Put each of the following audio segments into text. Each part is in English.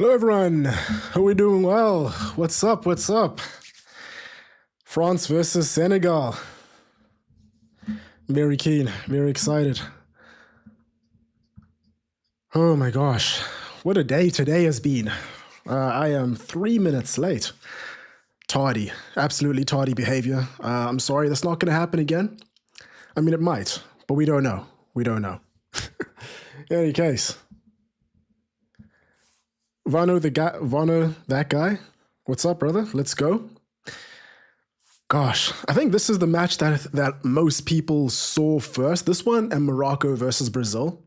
Hello, everyone. Are we doing well? What's up? What's up? France versus Senegal. Very keen, very excited. Oh my gosh, what a day today has been. I am 3 minutes late. Tardy, absolutely tardy behavior. I'm sorry, that's not going to happen again. I mean, it might, but we don't know. We don't know. In any case, Vano, that guy. What's up, brother? Let's go. Gosh, I think this is the match that most people saw first. This one and Morocco versus Brazil.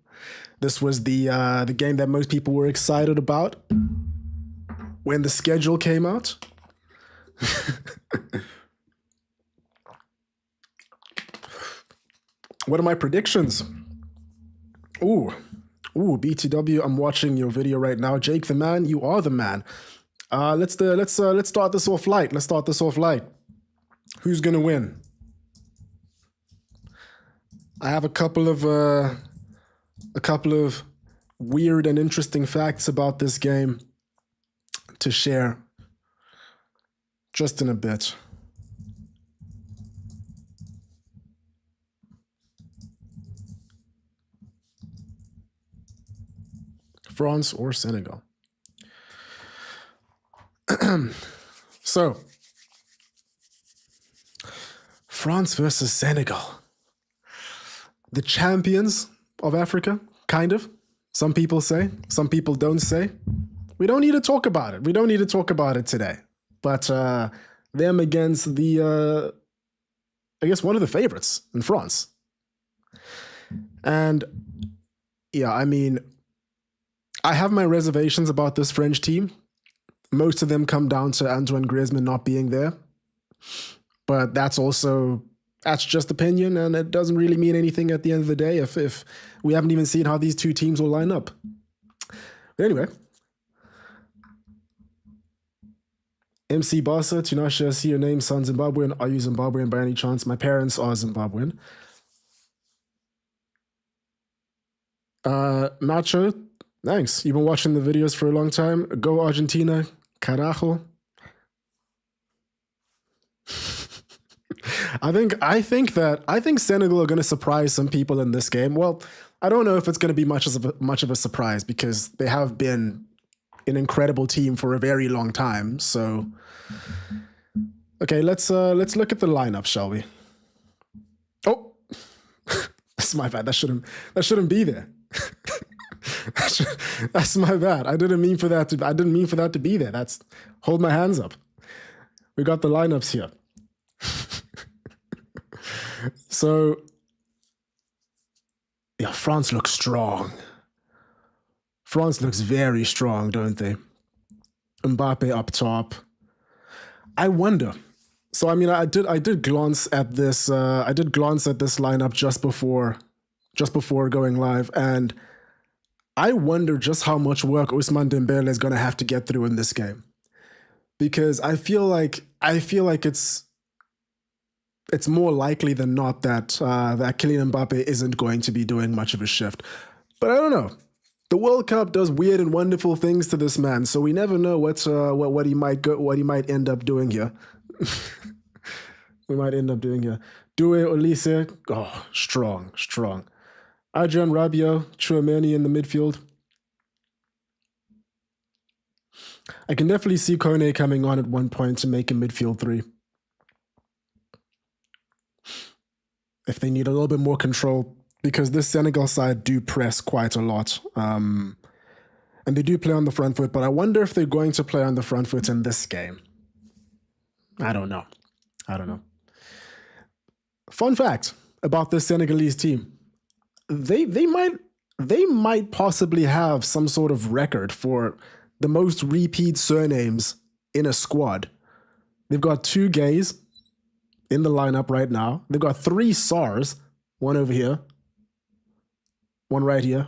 This was the game that most people were excited about when the schedule came out. What are my predictions? Ooh, BTW, I'm watching your video right now. Jake the man, you are the man. Let's start this off light. Let's start this off light. Who's gonna win? I have a couple of weird and interesting facts about this game to share just in a bit. France or Senegal. So, France versus Senegal. The champions of Africa, kind of. Some people say, some people don't say. We don't need to talk about it. We don't need to talk about it today. But them against the, I guess, one of the favorites in France. And yeah, I mean, I have my reservations about this French team. Most of them come down to Antoine Griezmann not being there. But that's just opinion, and it doesn't really mean anything at the end of the day if we haven't even seen how these two teams will line up. But anyway. MC Basa, Tinashe, I see your name, son Zimbabwean. Are you Zimbabwean by any chance? My parents are Zimbabwean. Nacho, thanks. You've been watching the videos for a long time. Go Argentina, carajo. I think Senegal are going to surprise some people in this game. Well, I don't know if it's going to be much of a surprise because they have been an incredible team for a very long time. So, okay, let's look at the lineup, shall we? Oh, that's my bad. That shouldn't be there. That's my bad. I didn't mean for that to be there. Hold my hands up. We got the lineups here. So, yeah, France looks strong. France looks very strong, don't they? Mbappe up top. I wonder. So, I mean, I did glance at this. I did glance at this lineup just before going live, and I wonder just how much work Ousmane Dembele is going to have to get through in this game, because I feel like it's more likely than not that Kylian Mbappe isn't going to be doing much of a shift. But I don't know. The World Cup does weird and wonderful things to this man, so we never know what he might end up doing here. We might end up doing here. Due Olise, oh, strong. Adrian Rabiot, Chouameni in the midfield. I can definitely see Kone coming on at one point to make a midfield three. If they need a little bit more control, because this Senegal side do press quite a lot. And they do play on the front foot, but I wonder if they're going to play on the front foot in this game. I don't know. Fun fact about this Senegalese team. They might possibly have some sort of record for the most repeat surnames in a squad. They've got 2 gays in the lineup right now. They've got 3 SARs, one over here, one right here.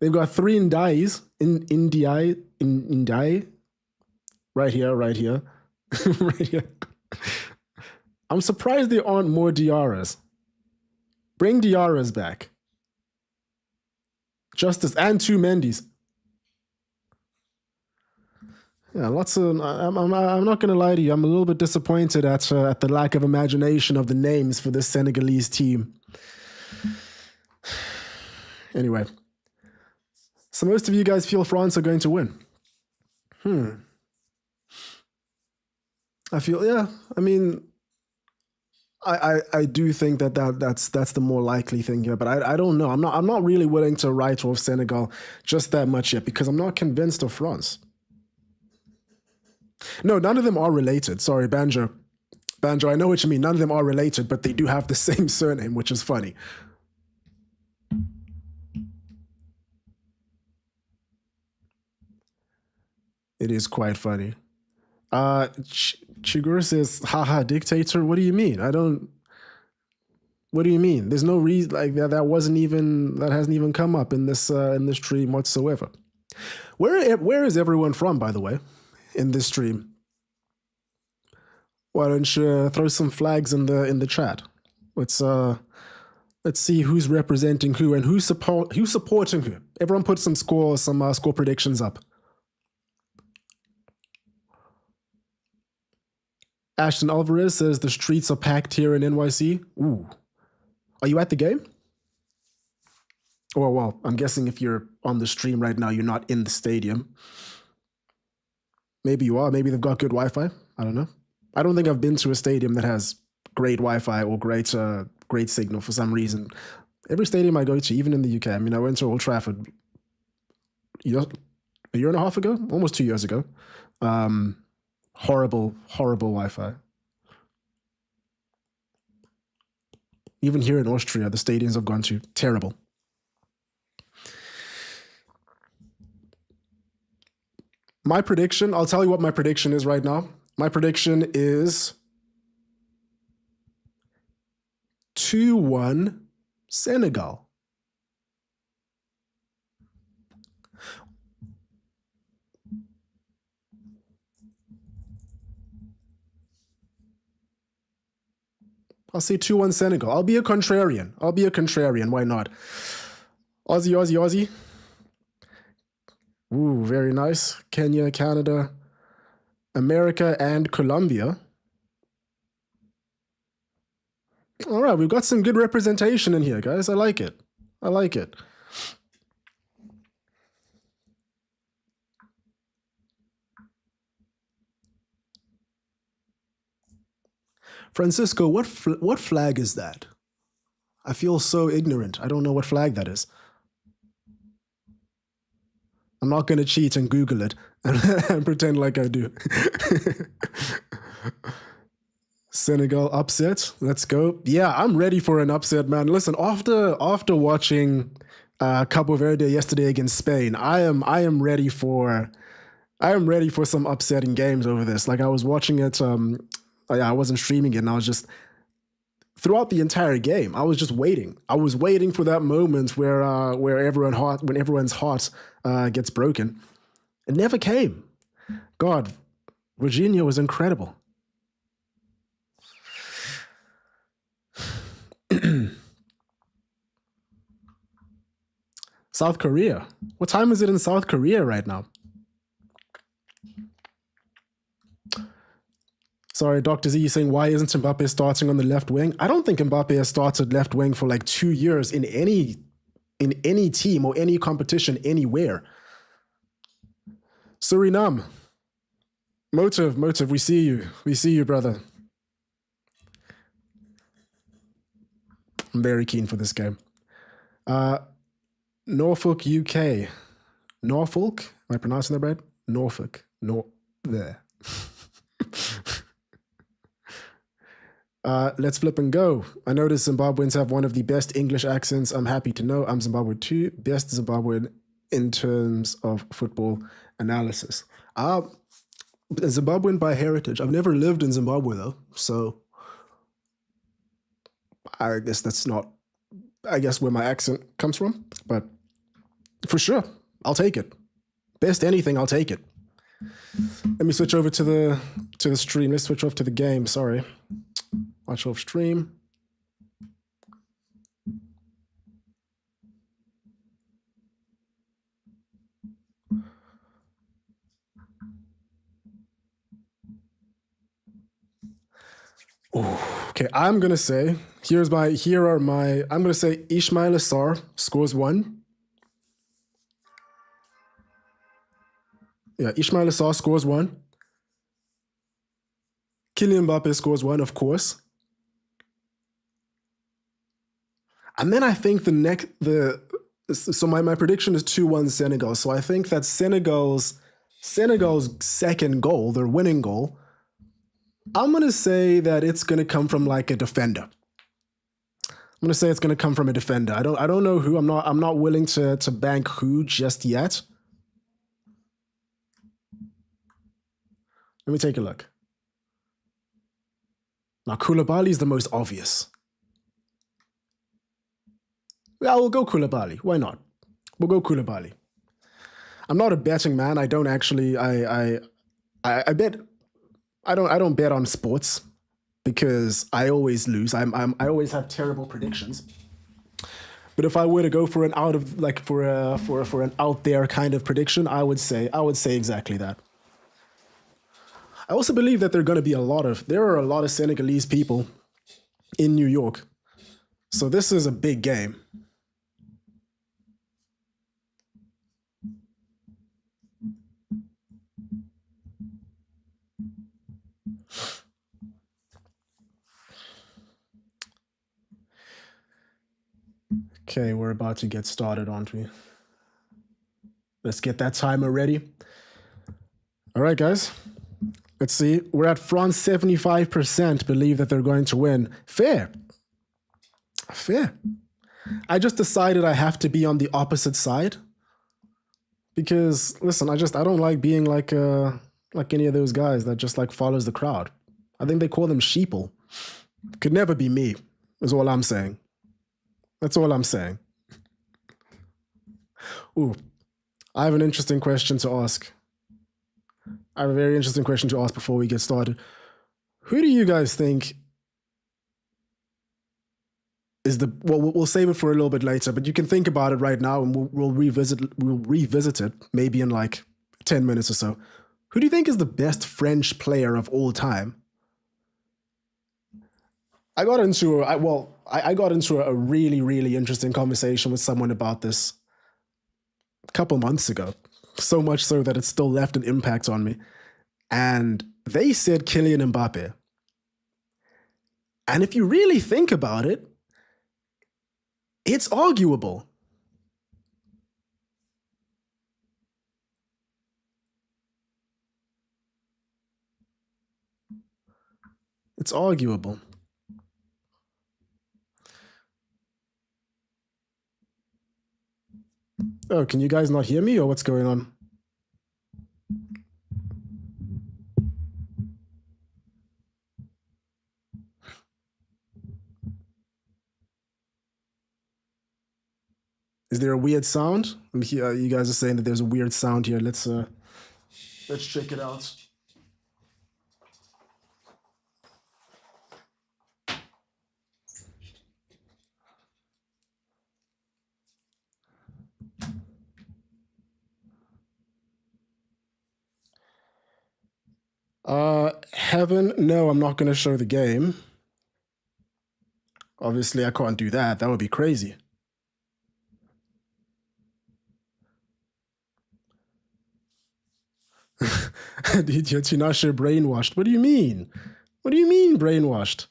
They've got 3 Ndais, Ndai, right here, right here. I'm surprised there aren't more Diarras. Bring Diarras back. Justice and 2 Mendy's. Yeah, lots of. I'm not going to lie to you. I'm a little bit disappointed at the lack of imagination of the names for this Senegalese team. Anyway, so most of you guys feel France are going to win. I feel, yeah. I mean, I do think that's the more likely thing here, but I don't know. I'm not really willing to write off Senegal just that much yet because I'm not convinced of France. No, none of them are related. Sorry, Banjo. Banjo, I know what you mean. None of them are related, but they do have the same surname, which is funny. It is quite funny. Chigur says, haha, dictator. What do you mean? I don't. What do you mean? There's no reason like that. That hasn't even come up in this stream whatsoever. Where is everyone from, by the way, in this stream? Why don't you throw some flags in the chat? Let's see who's representing who and who's supporting who. Everyone put some score predictions up. Ashton Alvarez says the streets are packed here in NYC. Ooh. Are you at the game? Well, I'm guessing if you're on the stream right now, you're not in the stadium. Maybe you are. Maybe they've got good Wi-Fi. I don't know. I don't think I've been to a stadium that has great Wi-Fi or great signal for some reason. Every stadium I go to, even in the UK, I mean, I went to Old Trafford a year and a half ago, almost 2 years ago. Horrible Wi-Fi. Even here in Austria, the stadiums I've gone to, terrible. My prediction, I'll tell you what my prediction is right now. My prediction is 2-1 Senegal. I'll say 2-1 Senegal. I'll be a contrarian. Why not? Aussie. Ooh, very nice. Kenya, Canada, America, and Colombia. All right, we've got some good representation in here, guys. I like it. Francisco, what flag is that? I feel so ignorant. I don't know what flag that is. I'm not going to cheat and Google it and pretend like I do. Senegal upset. Let's go. Yeah, I'm ready for an upset, man. Listen, after watching Cabo Verde yesterday against Spain, I am ready for some upsetting games over this. Like I was watching it. I wasn't streaming it, and I was just throughout the entire game. I was just waiting. I was waiting for that moment where everyone's heart gets broken. It never came. God, Virginia was incredible. South Korea. What time is it in South Korea right now? Sorry, Dr. Z, you're saying, why isn't Mbappe starting on the left wing? I don't think Mbappe has started left wing for like 2 years in any team or any competition anywhere. Suriname. Motive, we see you, brother. I'm very keen for this game. Norfolk, UK. Norfolk? Am I pronouncing that right? Norfolk. There. Let's flip and go. I noticed Zimbabweans have one of the best English accents. I'm happy to know. I'm Zimbabwean too. Best Zimbabwean in terms of football analysis. Zimbabwean by heritage. I've never lived in Zimbabwe though, so I guess that's not, I guess, where my accent comes from. But for sure, I'll take it. Best anything, I'll take it. Let me switch over to the stream. Let's switch off to the game. Sorry. Watch off stream. Okay, I'm gonna say I'm gonna say Ismail Assar scores one. Yeah, Ismail Assar scores one. Kylian Mbappe scores one, of course. And then I think so my prediction is 2-1 Senegal. So I think that Senegal's second goal, their winning goal, I'm gonna say that it's gonna come from like a defender. I'm gonna say it's gonna come from a defender. I don't know who. I'm not willing to bank who just yet. Let me take a look. Now Koulibaly is the most obvious. Yeah, we'll go Koulibaly. Why not? We'll go Koulibaly. I'm not a betting man. I don't actually. I bet. I don't bet on sports because I always lose. I always have terrible predictions. But if I were to go for an for an out there kind of prediction, I would say exactly that. I also believe that there are a lot of Senegalese people in New York, so this is a big game. Okay, we're about to get started, aren't we? Let's get that timer ready. All right, guys. Let's see. We're at France 75% believe that they're going to win. Fair. I just decided I have to be on the opposite side because listen, I don't like being like any of those guys that just like follows the crowd. I think they call them sheeple. Could never be me, is all I'm saying. That's all I'm saying. Ooh, I have an interesting question to ask. I have a very interesting question to ask before we get started. Who do you guys think is we'll save it for a little bit later, but you can think about it right now and we'll revisit it maybe in like 10 minutes or so. Who do you think is the best French player of all time? I got into a really, really interesting conversation with someone about this a couple months ago. So much so that it still left an impact on me. And they said Kylian Mbappe. And if you really think about it, it's arguable. It's arguable. Oh, can you guys not hear me or what's going on? Is there a weird sound? You guys are saying that there's a weird sound here. Let's check it out. Heaven, no, I'm not going to show the game. Obviously, I can't do that. That would be crazy. Tinashe brainwashed. What do you mean? What do you mean brainwashed?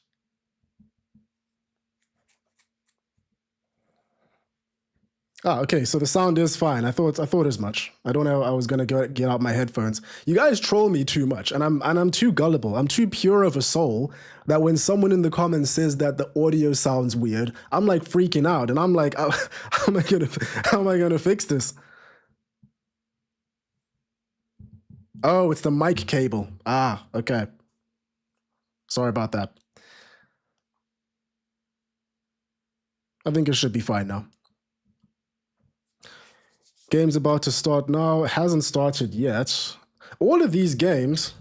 Ah, okay. So the sound is fine. I thought as much. I don't know. I was gonna get out my headphones. You guys troll me too much, and I'm too gullible. I'm too pure of a soul that when someone in the comments says that the audio sounds weird, I'm like freaking out, and I'm like, how am I gonna fix this? Oh, it's the mic cable. Ah, okay. Sorry about that. I think it should be fine now. Game's about to start now. It hasn't started yet. All of these games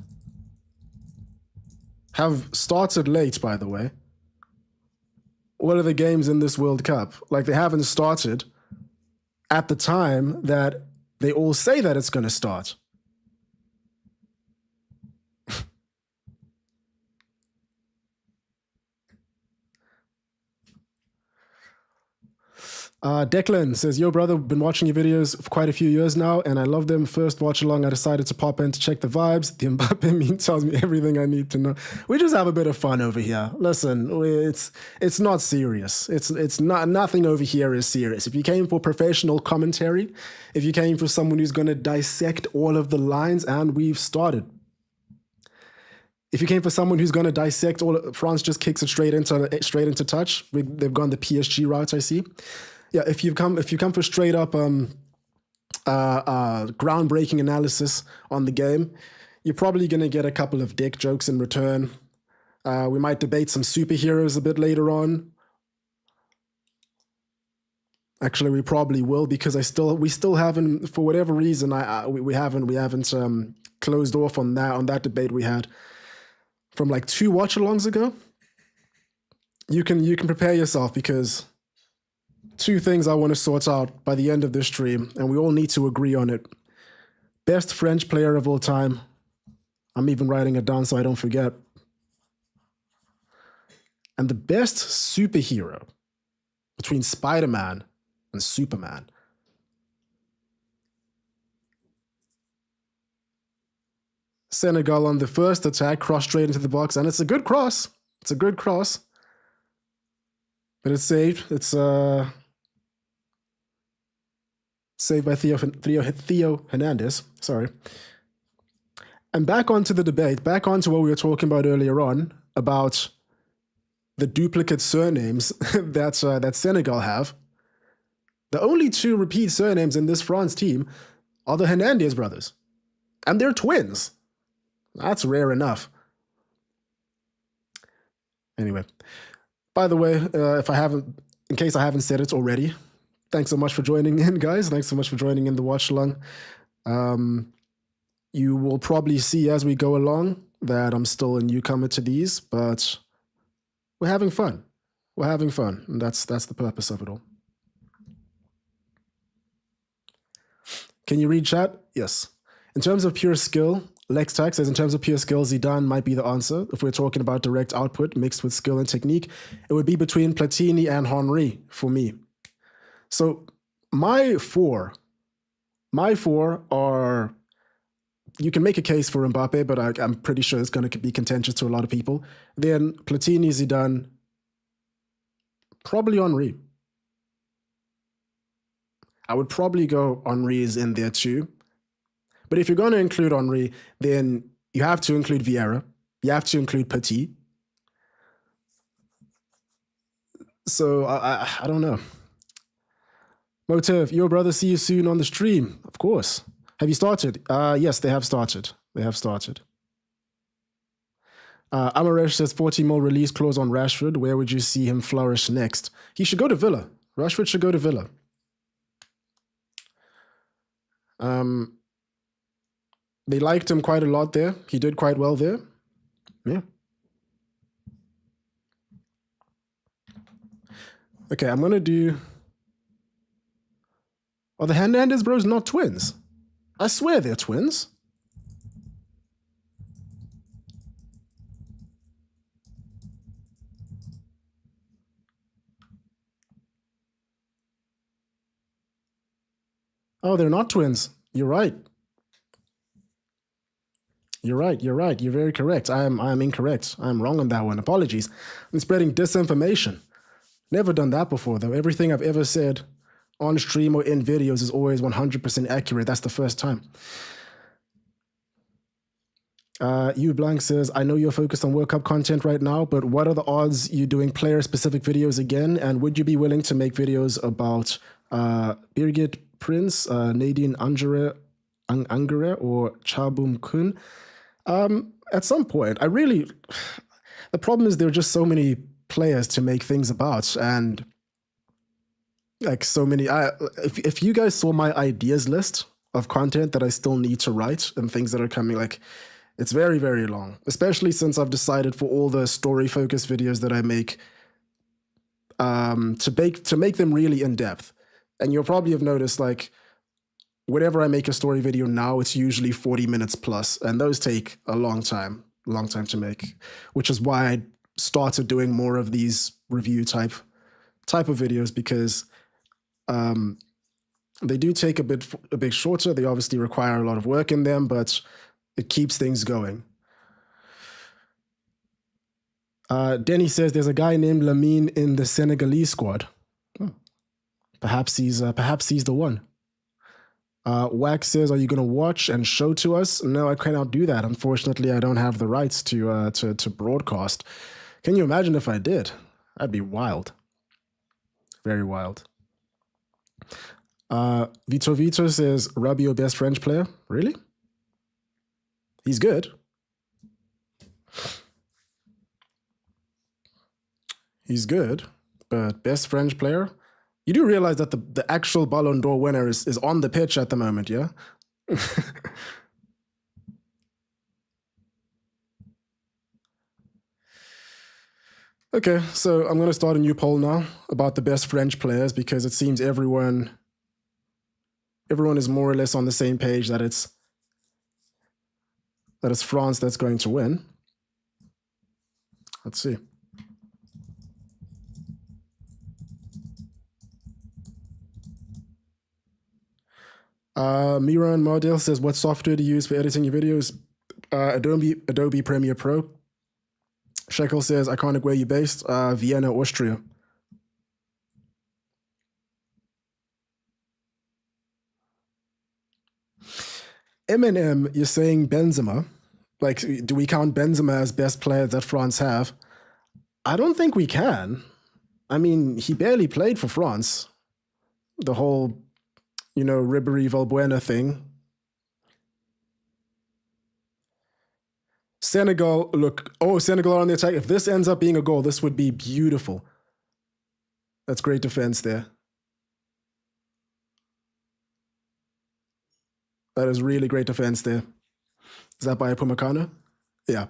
have started late, by the way. All of the games in this World Cup, like they haven't started at the time that they all say that it's going to start. Declan says, yo, brother, been watching your videos for quite a few years now, and I love them. First watch along, I decided to pop in to check the vibes. The Mbappe meme tells me everything I need to know. We just have a bit of fun over here. Listen, it's not serious. It's not, nothing over here is serious. If you came for professional commentary, if you came for someone who's going to dissect all of the lines, and we've started. If you came for someone who's going to dissect all, France just kicks it straight into touch. They've gone the PSG route, I see. Yeah, if you come for straight up groundbreaking analysis on the game, you're probably going to get a couple of dick jokes in return. We might debate some superheroes a bit later on. Actually, we probably will, because we still haven't, for whatever reason, we haven't closed off on that debate we had from like 2 watch-alongs ago. You can prepare yourself, because 2 things I want to sort out by the end of this stream, and we all need to agree on it. Best French player of all time. I'm even writing it down so I don't forget. And the best superhero between Spider-Man and Superman. Senegal on the first attack, cross straight into the box, and it's a good cross. It's a good cross. But it's saved. It's saved by Theo Hernandez. Sorry. And back onto the debate, back onto what we were talking about earlier on, about the duplicate surnames that Senegal have. The only 2 repeat surnames in this France team are the Hernandez brothers. And they're twins. That's rare enough. Anyway, by the way, in case I haven't said it already, thanks so much for joining in, guys. Thanks so much for joining in the watch along. You will probably see as we go along that I'm still a newcomer to these, but we're having fun. We're having fun, and that's the purpose of it all. Can you read chat? Yes. In terms of pure skill, Lextax says, in terms of pure skill, Zidane might be the answer. If we're talking about direct output mixed with skill and technique, it would be between Platini and Henry for me. So my four are, you can make a case for Mbappe, but I'm pretty sure it's going to be contentious to a lot of people. Then Platini, Zidane, probably Henry. I would probably go Henry's in there too. But if you're going to include Henry, then you have to include Vieira. You have to include Petit. So I don't know. Motiv, your brother, see you soon on the stream. Of course. Have you started? Yes, they have started. They have started. Amaresh says 40 mil release clause on Rashford. Where would you see him flourish next? He should go to Villa. Rashford should go to Villa. They liked him quite a lot there. He did quite well there. Yeah. Okay, I'm going to do... Are the Hernandez bros not twins? I swear they're twins. Oh, they're not twins. You're right. You're right. You're right. You're very correct. I am incorrect. I'm wrong on that one. Apologies. I'm spreading disinformation. Never done that before, though. Everything I've ever said on stream or in videos is always 100% accurate. That's the first time. U Blank says, I know you're focused on World Cup content right now, but what are the odds you doing player-specific videos again? And would you be willing to make videos about Birgit Prince, Nadine Angere, or Chabum Kun? At some point, the problem is there are just so many players to make things about, and like so many, if you guys saw my ideas list of content that I still need to write and things that are coming, like it's very, very long, especially since I've decided for all the story focused videos that I make, to make them really in depth. And you'll probably have noticed, like, whenever I make a story video now, it's usually 40 minutes plus, and those take a long time to make, which is why I started doing more of these review type of videos, because They do take a bit shorter. They obviously require a lot of work in them, but it keeps things going. Denny says there's a guy named Lamine in the Senegalese squad. Perhaps he's the one. Wax says, "Are you going to watch and show to us?" No, I cannot do that. Unfortunately, I don't have the rights to broadcast. Can you imagine if I did? That'd be wild. Very wild. Vito says, "Rabiot, best French player." Really? He's good. He's good, but best French player? You do realize that the actual Ballon d'Or winner is on the pitch at the moment, yeah? Okay, so I'm going to start a new poll now about the best French players because it seems everyone is more or less on the same page that it's France that's going to win. Let's see. Miran Mardell says, "What software do you use for editing your videos?" Adobe Premiere Pro. Shekel says, "Iconic, where you based?" Vienna, Austria. Eminem, you're saying Benzema. Like, do we count Benzema as best player that France have? I don't think we can. I mean, he barely played for France. The whole, Ribéry Valbuena thing. Senegal, look. Oh, Senegal are on the attack. If this ends up being a goal, this would be beautiful. That's great defense there. That is really great defense there. Is that by Upamecano? Yeah.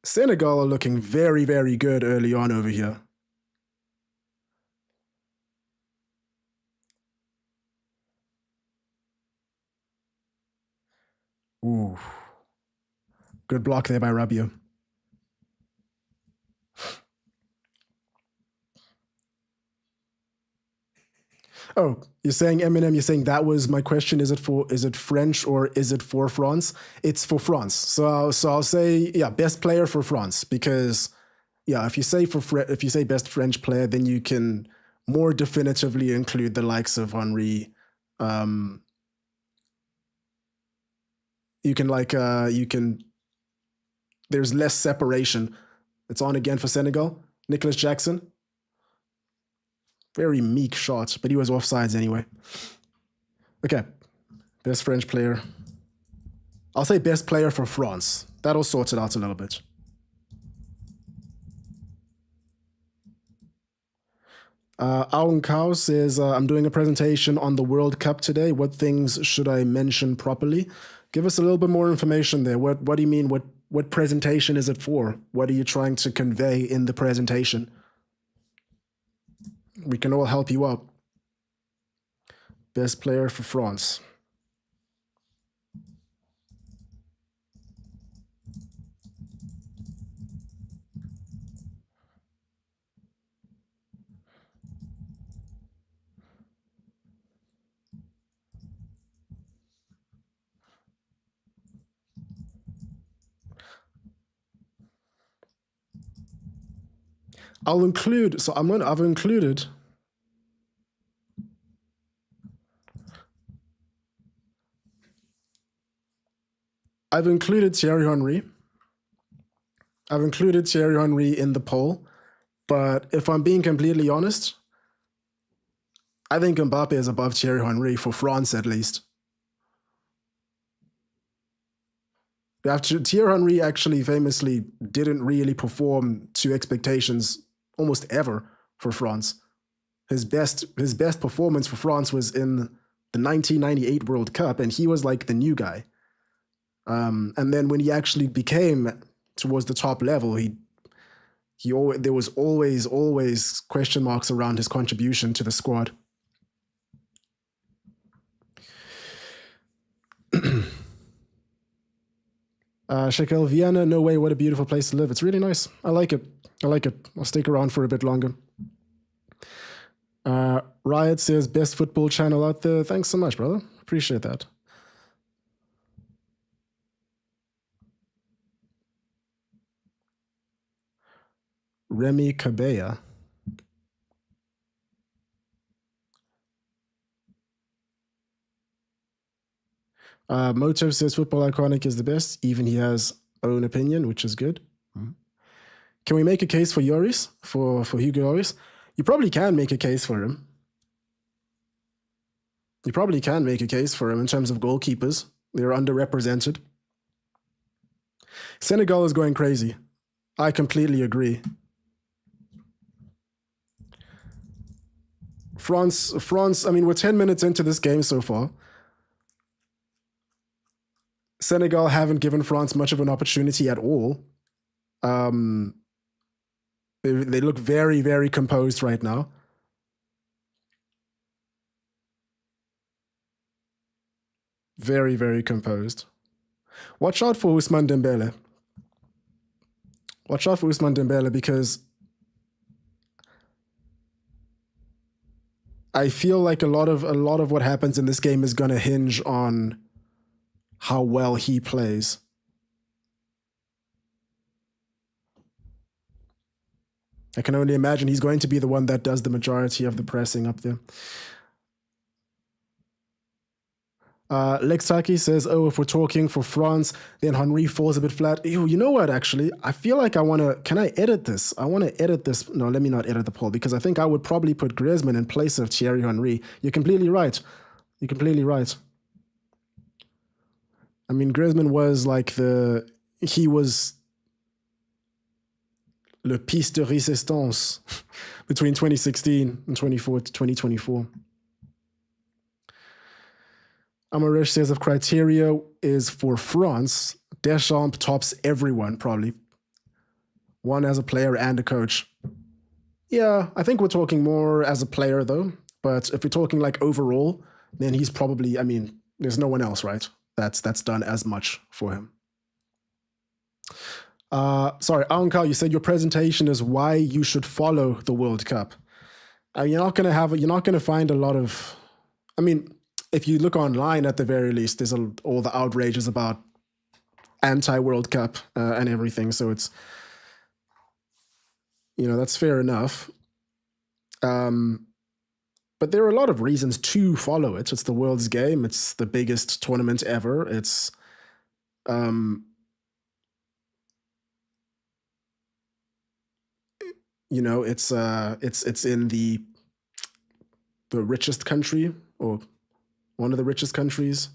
Senegal are looking very, very good early on over here. Ooh. Good block there by Rabiot. Oh, you're saying Eminem, you're saying that was my question. Is it French or is it for France? It's for France. So I'll say, yeah, best player for France, because yeah, if you say best French player, then you can more definitively include the likes of Henry. There's less separation. It's on again for Senegal. Nicholas Jackson. Very meek shot, but he was offsides anyway. Okay, best French player. I'll say best player for France. That'll sort it out a little bit. Aung Kao says, "I'm doing a presentation on the World Cup today. What things should I mention properly?" Give us a little bit more information there. What do you mean? What presentation is it for? What are you trying to convey in the presentation? We can all help you out. Best player for France. I've included Thierry Henry. I've included Thierry Henry in the poll, but if I'm being completely honest, I think Mbappe is above Thierry Henry for France at least. Thierry Henry actually famously didn't really perform to expectations almost ever for France. His best performance for France was in the 1998 World Cup, and he was like the new guy. And then when he actually became towards the top level, there was always question marks around his contribution to the squad. Shekel, Vienna, no way, what a beautiful place to live. It's really nice. I like it. I'll stick around for a bit longer. Riot says best football channel out there. Thanks so much, brother. Appreciate that. Remy Cabella. Motive says football iconic is the best. Even he has own opinion, which is good. Mm-hmm. Can we make a case for Lloris, for Hugo Lloris? You probably can make a case for him. You probably can make a case for him in terms of goalkeepers. They're underrepresented. Senegal is going crazy. I completely agree. France, I mean, we're 10 minutes into this game so far. Senegal haven't given France much of an opportunity at all. They look very, very composed right now. Very, very composed. Watch out for Ousmane Dembele. Watch out for Ousmane Dembele because I feel like a lot of what happens in this game is going to hinge on how well he plays. I can only imagine he's going to be the one that does the majority of the pressing up there. Lex Taki says, oh, if we're talking for France, then Henry falls a bit flat. Ew, you know what, actually? I feel like can I edit this? I want to edit this. No, let me not edit the poll because I think I would probably put Griezmann in place of Thierry Henry. You're completely right. You're completely right. I mean, Griezmann was like he was le piece de résistance between 2016 and 2024. Amaresh says if criteria is for France, Deschamps tops everyone, probably. One as a player and a coach. Yeah, I think we're talking more as a player, though. But if we're talking like overall, then he's probably, I mean, there's no one else, right? That's done as much for him. Sorry, Ankal, you said your presentation is why you should follow the World Cup. You're not going to find a lot of, I mean, if you look online, at the very least, there's all the outrages about anti-World Cup and everything. So it's, that's fair enough. But there are a lot of reasons to follow it. It's the world's game. It's the biggest tournament ever. It's, it's in the richest country or one of the richest countries.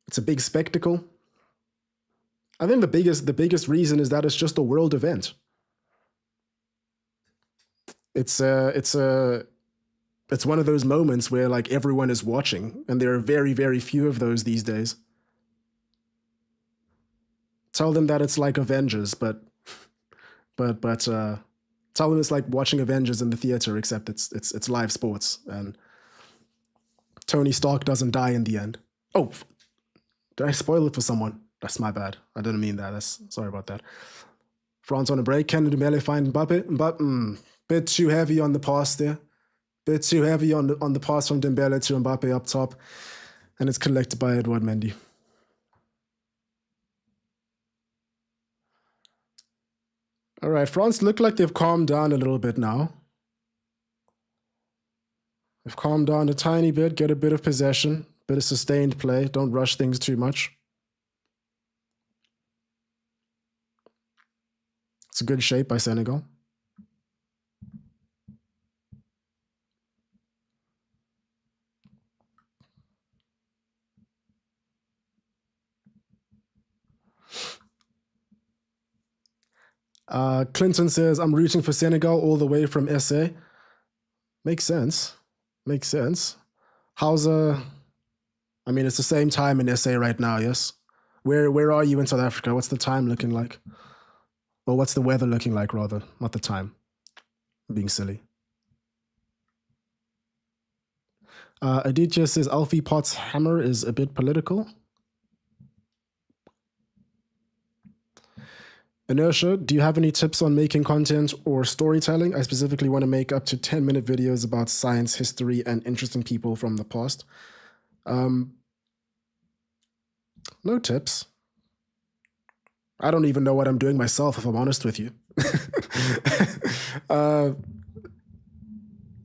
It's a big spectacle. I think the biggest reason is that it's just a world event. It's one of those moments where like everyone is watching, and there are very, very few of those these days. Tell them that it's like Avengers, but tell them it's like watching Avengers in the theater, except it's live sports and Tony Stark doesn't die in the end. Oh, did I spoil it for someone? That's my bad. I didn't mean that. Sorry about that. France on a break. Can Dembele find Mbappe? Bit too heavy on the pass there. Bit too heavy on the pass from Dembele to Mbappe up top. And it's collected by Edouard Mendy. All right, France look like they've calmed down a little bit now. They've calmed down a tiny bit, get a bit of possession, bit of sustained play. Don't rush things too much. It's a good shape by Senegal. Clinton says, I'm rooting for Senegal all the way from SA. Makes sense. Makes sense. How's I mean, it's the same time in SA right now, yes? Where are you in South Africa? What's the time looking like? Or what's the weather looking like, rather? Not the time. I'm being silly. Aditya says, Alfie Potts' hammer is a bit political. Inertia, do you have any tips on making content or storytelling? I specifically want to make up to 10-minute videos about science, history, and interesting people from the past. No tips. I don't even know what I'm doing myself, if I'm honest with you.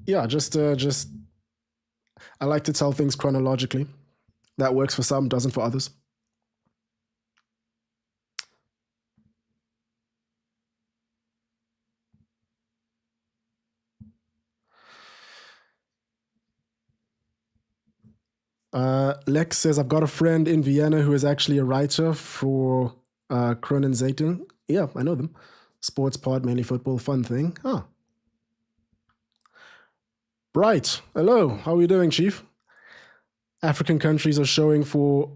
Yeah, just I like to tell things chronologically. That works for some, doesn't for others. Lex says, I've got a friend in Vienna who is actually a writer for Kronenzeitung. Yeah, I know them. Sports pod, mainly football, fun thing. Ah. Bright. Hello. How are you doing, Chief? African countries are showing far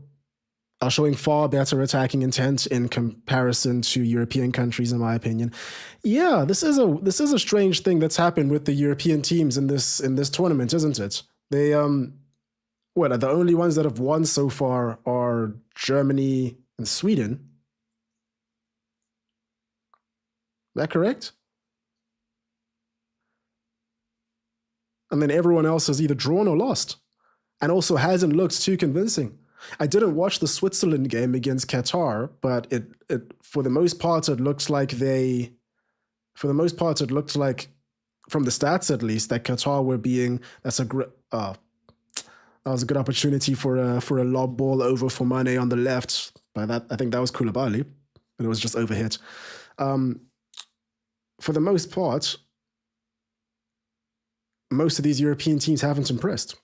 better attacking intent in comparison to European countries, in my opinion. Yeah, this is a strange thing that's happened with the European teams in this tournament, isn't it? They what, the only ones that have won so far are Germany and Sweden. Is that correct? And then everyone else has either drawn or lost, and also hasn't looked too convincing. I didn't watch the Switzerland game against Qatar, but it for the most part it looked like from the stats at least, that Qatar were being that was a good opportunity for a lob ball over for Mane on the left. By that, I think that was Koulibaly, but it was just overhit. For the most part, most of these European teams haven't impressed.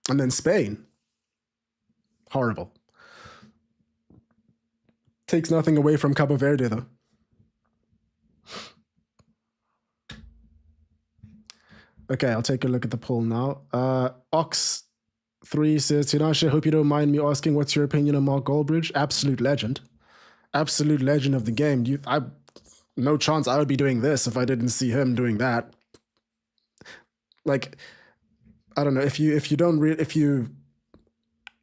And then Spain, horrible. Takes nothing away from Cabo Verde, though. Okay, I'll take a look at the poll now. Ox3 says, Tinashe, hope you don't mind me asking what's your opinion on Mark Goldbridge? Absolute legend. Absolute legend of the game. No chance I would be doing this if I didn't see him doing that. Like, I don't know, if you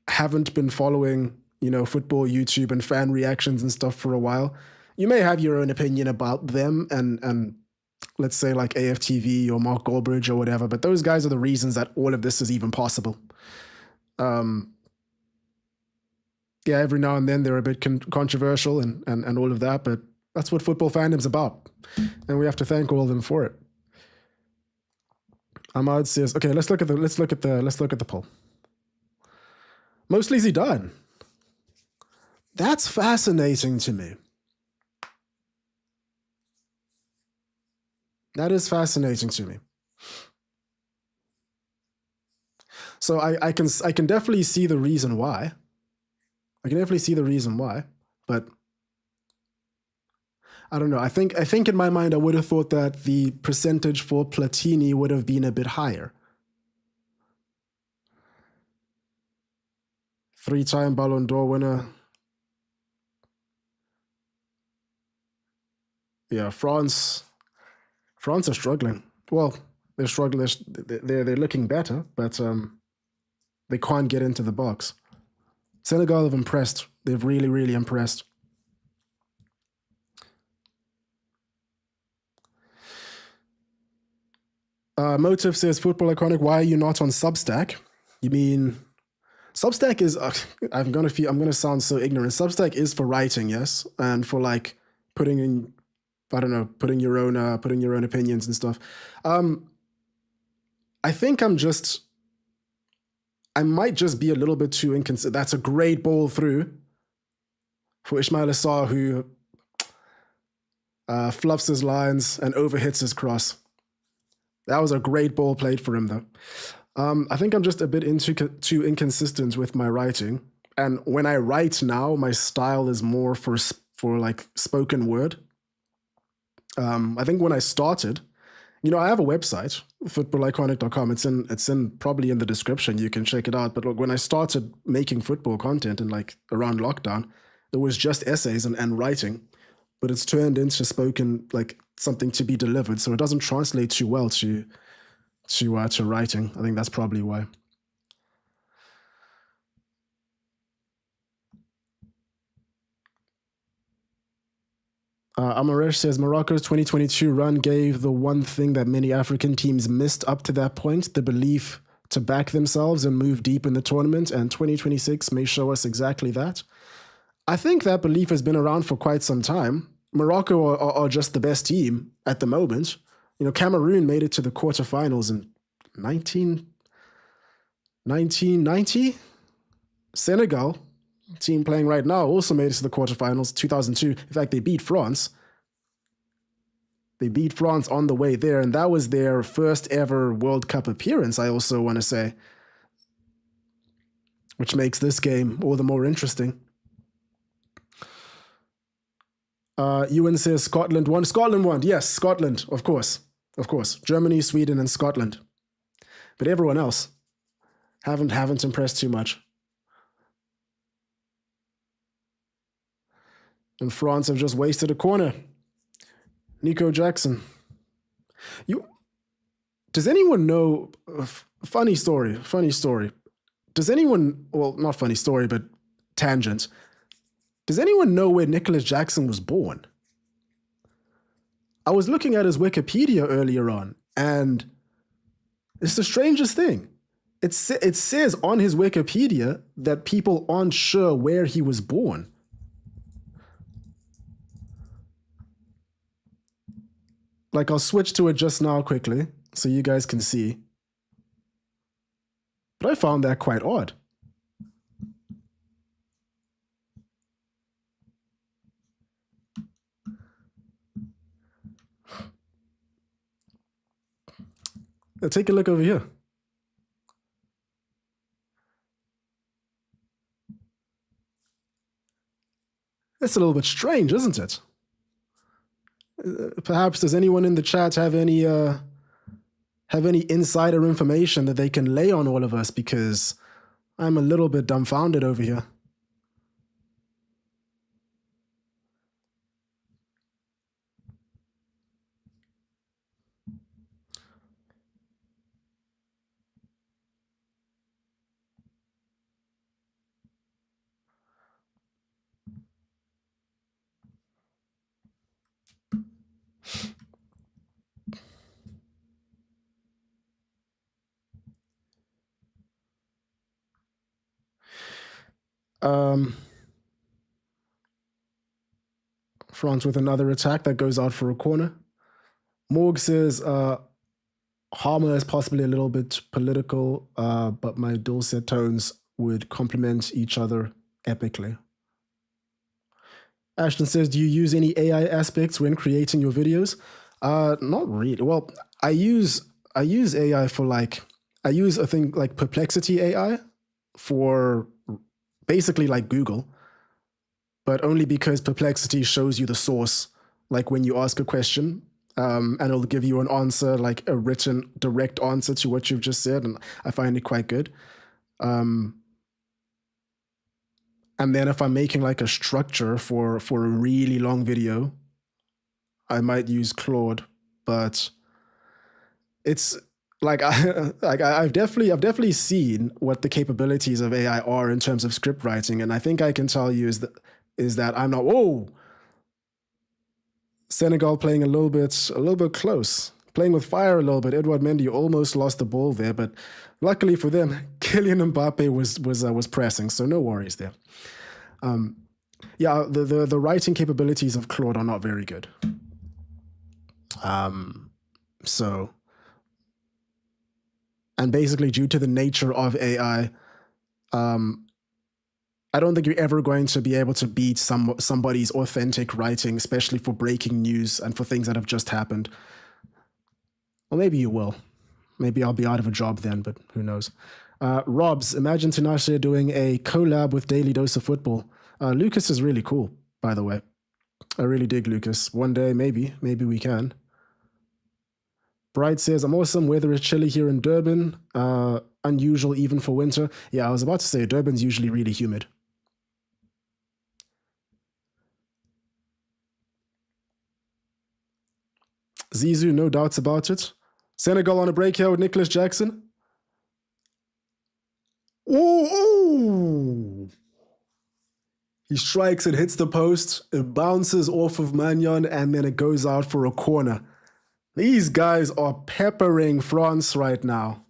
haven't been following, football YouTube and fan reactions and stuff for a while, you may have your own opinion about them and let's say like AFTV or Mark Goldbridge or whatever, but those guys are the reasons that all of this is even possible. Yeah, every now and then they're a bit controversial and all of that, but that's what football fandom's about, and we have to thank all of them for it. Ahmad says, okay, let's look at the poll. Mostly Zidane. That's fascinating to me. That is fascinating to me. So I can definitely see the reason why. But I don't know. I think in my mind I would have thought that the percentage for Platini would have been a bit higher. 3-time Ballon d'Or winner. Yeah, France are struggling. Well, they're struggling. They're looking better, but they can't get into the box. Senegal have impressed. They've really, really impressed. Motive says, football iconic, why are you not on Substack? You mean Substack is I'm gonna sound so ignorant. Substack is for writing, yes, and for like putting in, I don't know, putting your own opinions and stuff. I think I might just be a little bit too inconsistent. That's a great ball through for Ismail Assar, who fluffs his lines and overhits his cross. That was a great ball played for him, though. I think I'm just a bit too inconsistent with my writing. And when I write now, my style is more for like spoken word. I think when I started, I have a website, footballiconic.com. It's in probably in the description. You can check it out. But look, when I started making football content in like around lockdown, it was just essays and writing, but it's turned into spoken, like something to be delivered. So it doesn't translate too well to writing. I think that's probably why. Amaresh says Morocco's 2022 run gave the one thing that many African teams missed up to that point, the belief to back themselves and move deep in the tournament, and 2026 may show us exactly that. I think that belief has been around for quite some time. Morocco are just the best team at the moment. You know, Cameroon made it to the quarterfinals in 1990. Senegal, team playing right now, also made it to the quarterfinals, 2002. In fact, they beat France. They beat France on the way there, and that was their first ever World Cup appearance, I also want to say, which makes this game all the more interesting. Ewan says Scotland won. Scotland won. Yes, Scotland, of course. Of course. Germany, Sweden, and Scotland. But everyone else haven't impressed too much. And France have just wasted a corner. Nico Jackson. Does anyone know? Funny story. Does anyone? Well, not funny story, but tangent. Does anyone know where Nicholas Jackson was born? I was looking at his Wikipedia earlier on, and it's the strangest thing. It says on his Wikipedia that people aren't sure where he was born. Like, I'll switch to it just now quickly so you guys can see. But I found that quite odd. Take a look over here. That's a little bit strange, isn't it? Perhaps does anyone in the chat have any insider information that they can lay on all of us, because I'm a little bit dumbfounded over here. France with another attack that goes out for a corner. Morg says Harmer is possibly a little bit political, but my dulcet tones would complement each other epically. Ashton says, do you use any AI aspects when creating your videos? Not really. Well, I use AI for I use a thing like Perplexity AI for basically like Google, but only because Perplexity shows you the source, like when you ask a question, and it'll give you an answer, like a written direct answer to what you've just said, and I find it quite good. And then if I'm making like a structure for a really long video, I might use Claude, but it's like I've definitely seen what the capabilities of AI are in terms of script writing, and I think I can tell you is that I'm not. Whoa, Senegal playing a little bit close, playing with fire a little bit. Edouard Mendy almost lost the ball there, but luckily for them, Kylian Mbappe was pressing, so no worries there. Yeah, the writing capabilities of Claude are not very good. So, and basically due to the nature of AI, I don't think you're ever going to be able to beat somebody's authentic writing, especially for breaking news and for things that have just happened. Well, maybe you will. Maybe I'll be out of a job then, but who knows. Robs, imagine Tinashe doing a collab with Daily Dose of Football. Lucas is really cool, by the way. I really dig Lucas. One day, maybe we can. Bright says, I'm awesome. Weather is chilly here in Durban. Unusual even for winter. Yeah, I was about to say, Durban's usually really humid. Zizou, no doubts about it. Senegal on a break here with Nicholas Jackson. Ooh, ooh. He strikes, it hits the post, it bounces off of Magnon, and then it goes out for a corner. These guys are peppering France right now.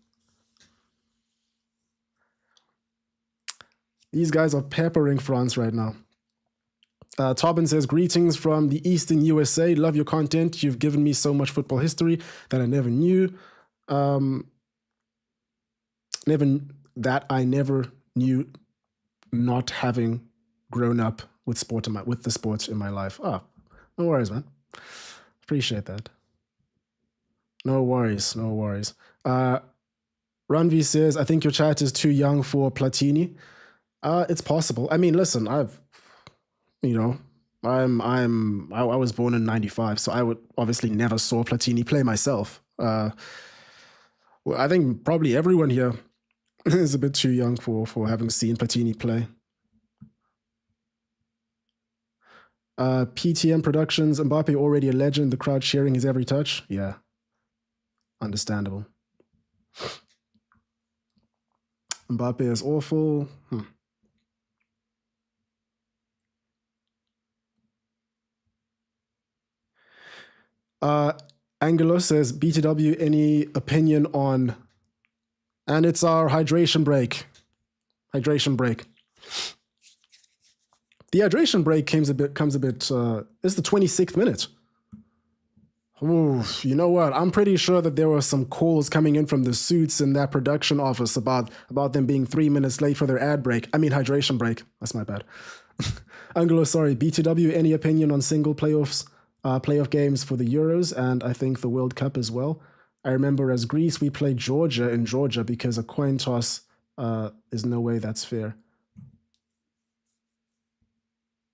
These guys are peppering France right now. Tobin says, greetings from the Eastern USA. Love your content. You've given me so much football history that I never knew. I never knew, not having grown up with the sport in my life. Oh, no worries, man. Appreciate that. No worries. Ranvi says, I think your chat is too young for Platini. It's possible. I mean, listen, I was born in 95, so I would obviously never saw Platini play myself. Well, I think probably everyone here is a bit too young for having seen Platini play. PTM Productions, Mbappe already a legend, the crowd cheering his every touch. Yeah. Understandable. Mbappe is awful. Angelo says, BTW, any opinion on... And it's our hydration break. The hydration break comes a bit. It's the 26th minute. Ooh, you know what? I'm pretty sure that there were some calls coming in from the suits in that production office about them being 3 minutes late for their hydration break. That's my bad. Angelo, sorry. BTW, any opinion on single playoff games for the Euros and I think the World Cup as well? I remember as Greece, we played Georgia in Georgia because a coin toss is no way that's fair.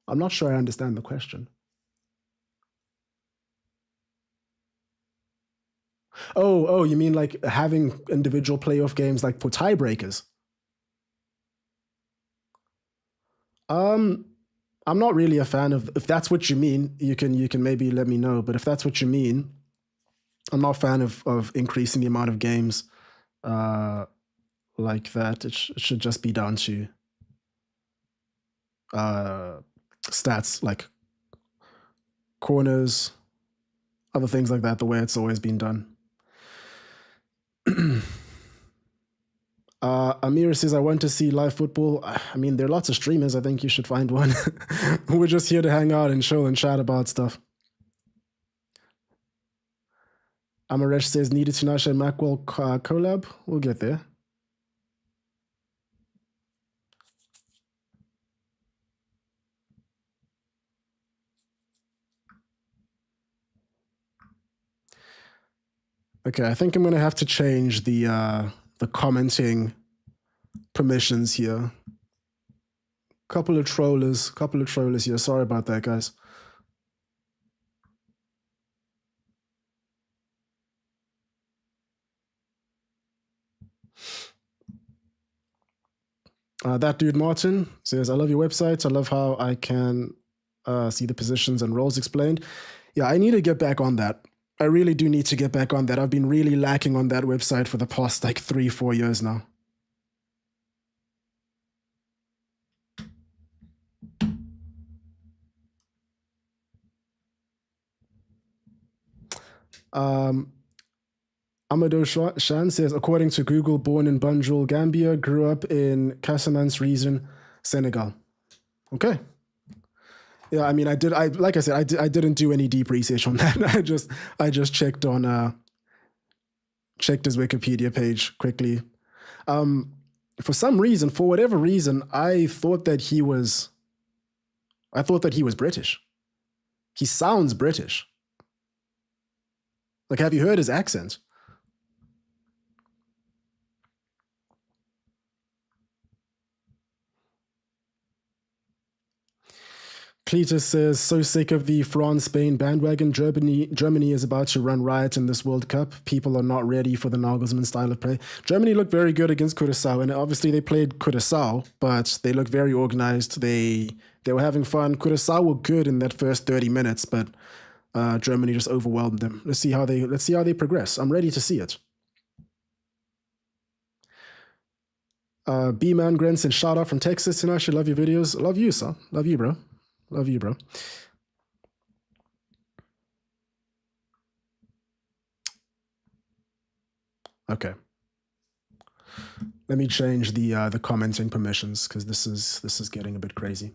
I'm not sure I understand the question. Oh, you mean like having individual playoff games like for tiebreakers? I'm not really a fan of. If that's what you mean, you can maybe let me know. But if that's what you mean, I'm not a fan of increasing the amount of games like that. It should just be down to stats like corners, other things like that, the way it's always been done. Amir says, I want to see live football. I mean, there are lots of streamers. I think you should find one. We're just here to hang out and chill and chat about stuff. Amaresh says, needed Tinashe and Mackwell collab. We'll get there. Okay, I think I'm going to have to change the commenting permissions here. Couple of trollers here. Sorry about that, guys. That dude Martin says, I love your website. I love how I can see the positions and roles explained. Yeah, I need to get back on that. I really do need to get back on that. I've been really lacking on that website for the past like 3-4 years now. Amadou Shan says, according to Google, born in Banjul, Gambia, grew up in Casamance region, Senegal. Okay. Yeah, I mean, I didn't do any deep research on that. I just checked on checked his Wikipedia page quickly. For whatever reason, I thought that he was British. He sounds British. Like, have you heard his accent? Cletus says, so sick of the France-Spain bandwagon. Germany is about to run riot in this World Cup. People are not ready for the Nagelsmann style of play. Germany looked very good against Curaçao, and obviously they played Curaçao, but they looked very organized. They were having fun. Curaçao were good in that first 30 minutes, but Germany just overwhelmed them. Let's see how they progress. I'm ready to see it. B-Man Gren said, shout out from Texas, Tinashe. Love your videos. Love you, son. Love you, bro. Love you, bro. Okay. Let me change the commenting permissions because this is getting a bit crazy.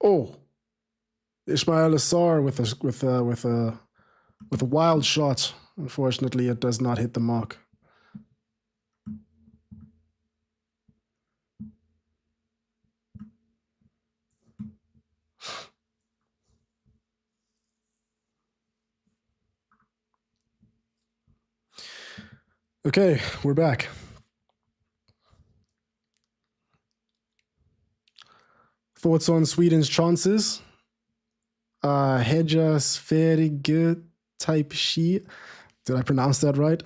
Oh, Ismail Assar with a wild shot. Unfortunately, it does not hit the mark. Okay, we're back. Thoughts on Sweden's chances? Hedja Sverige type sheet. Did I pronounce that right?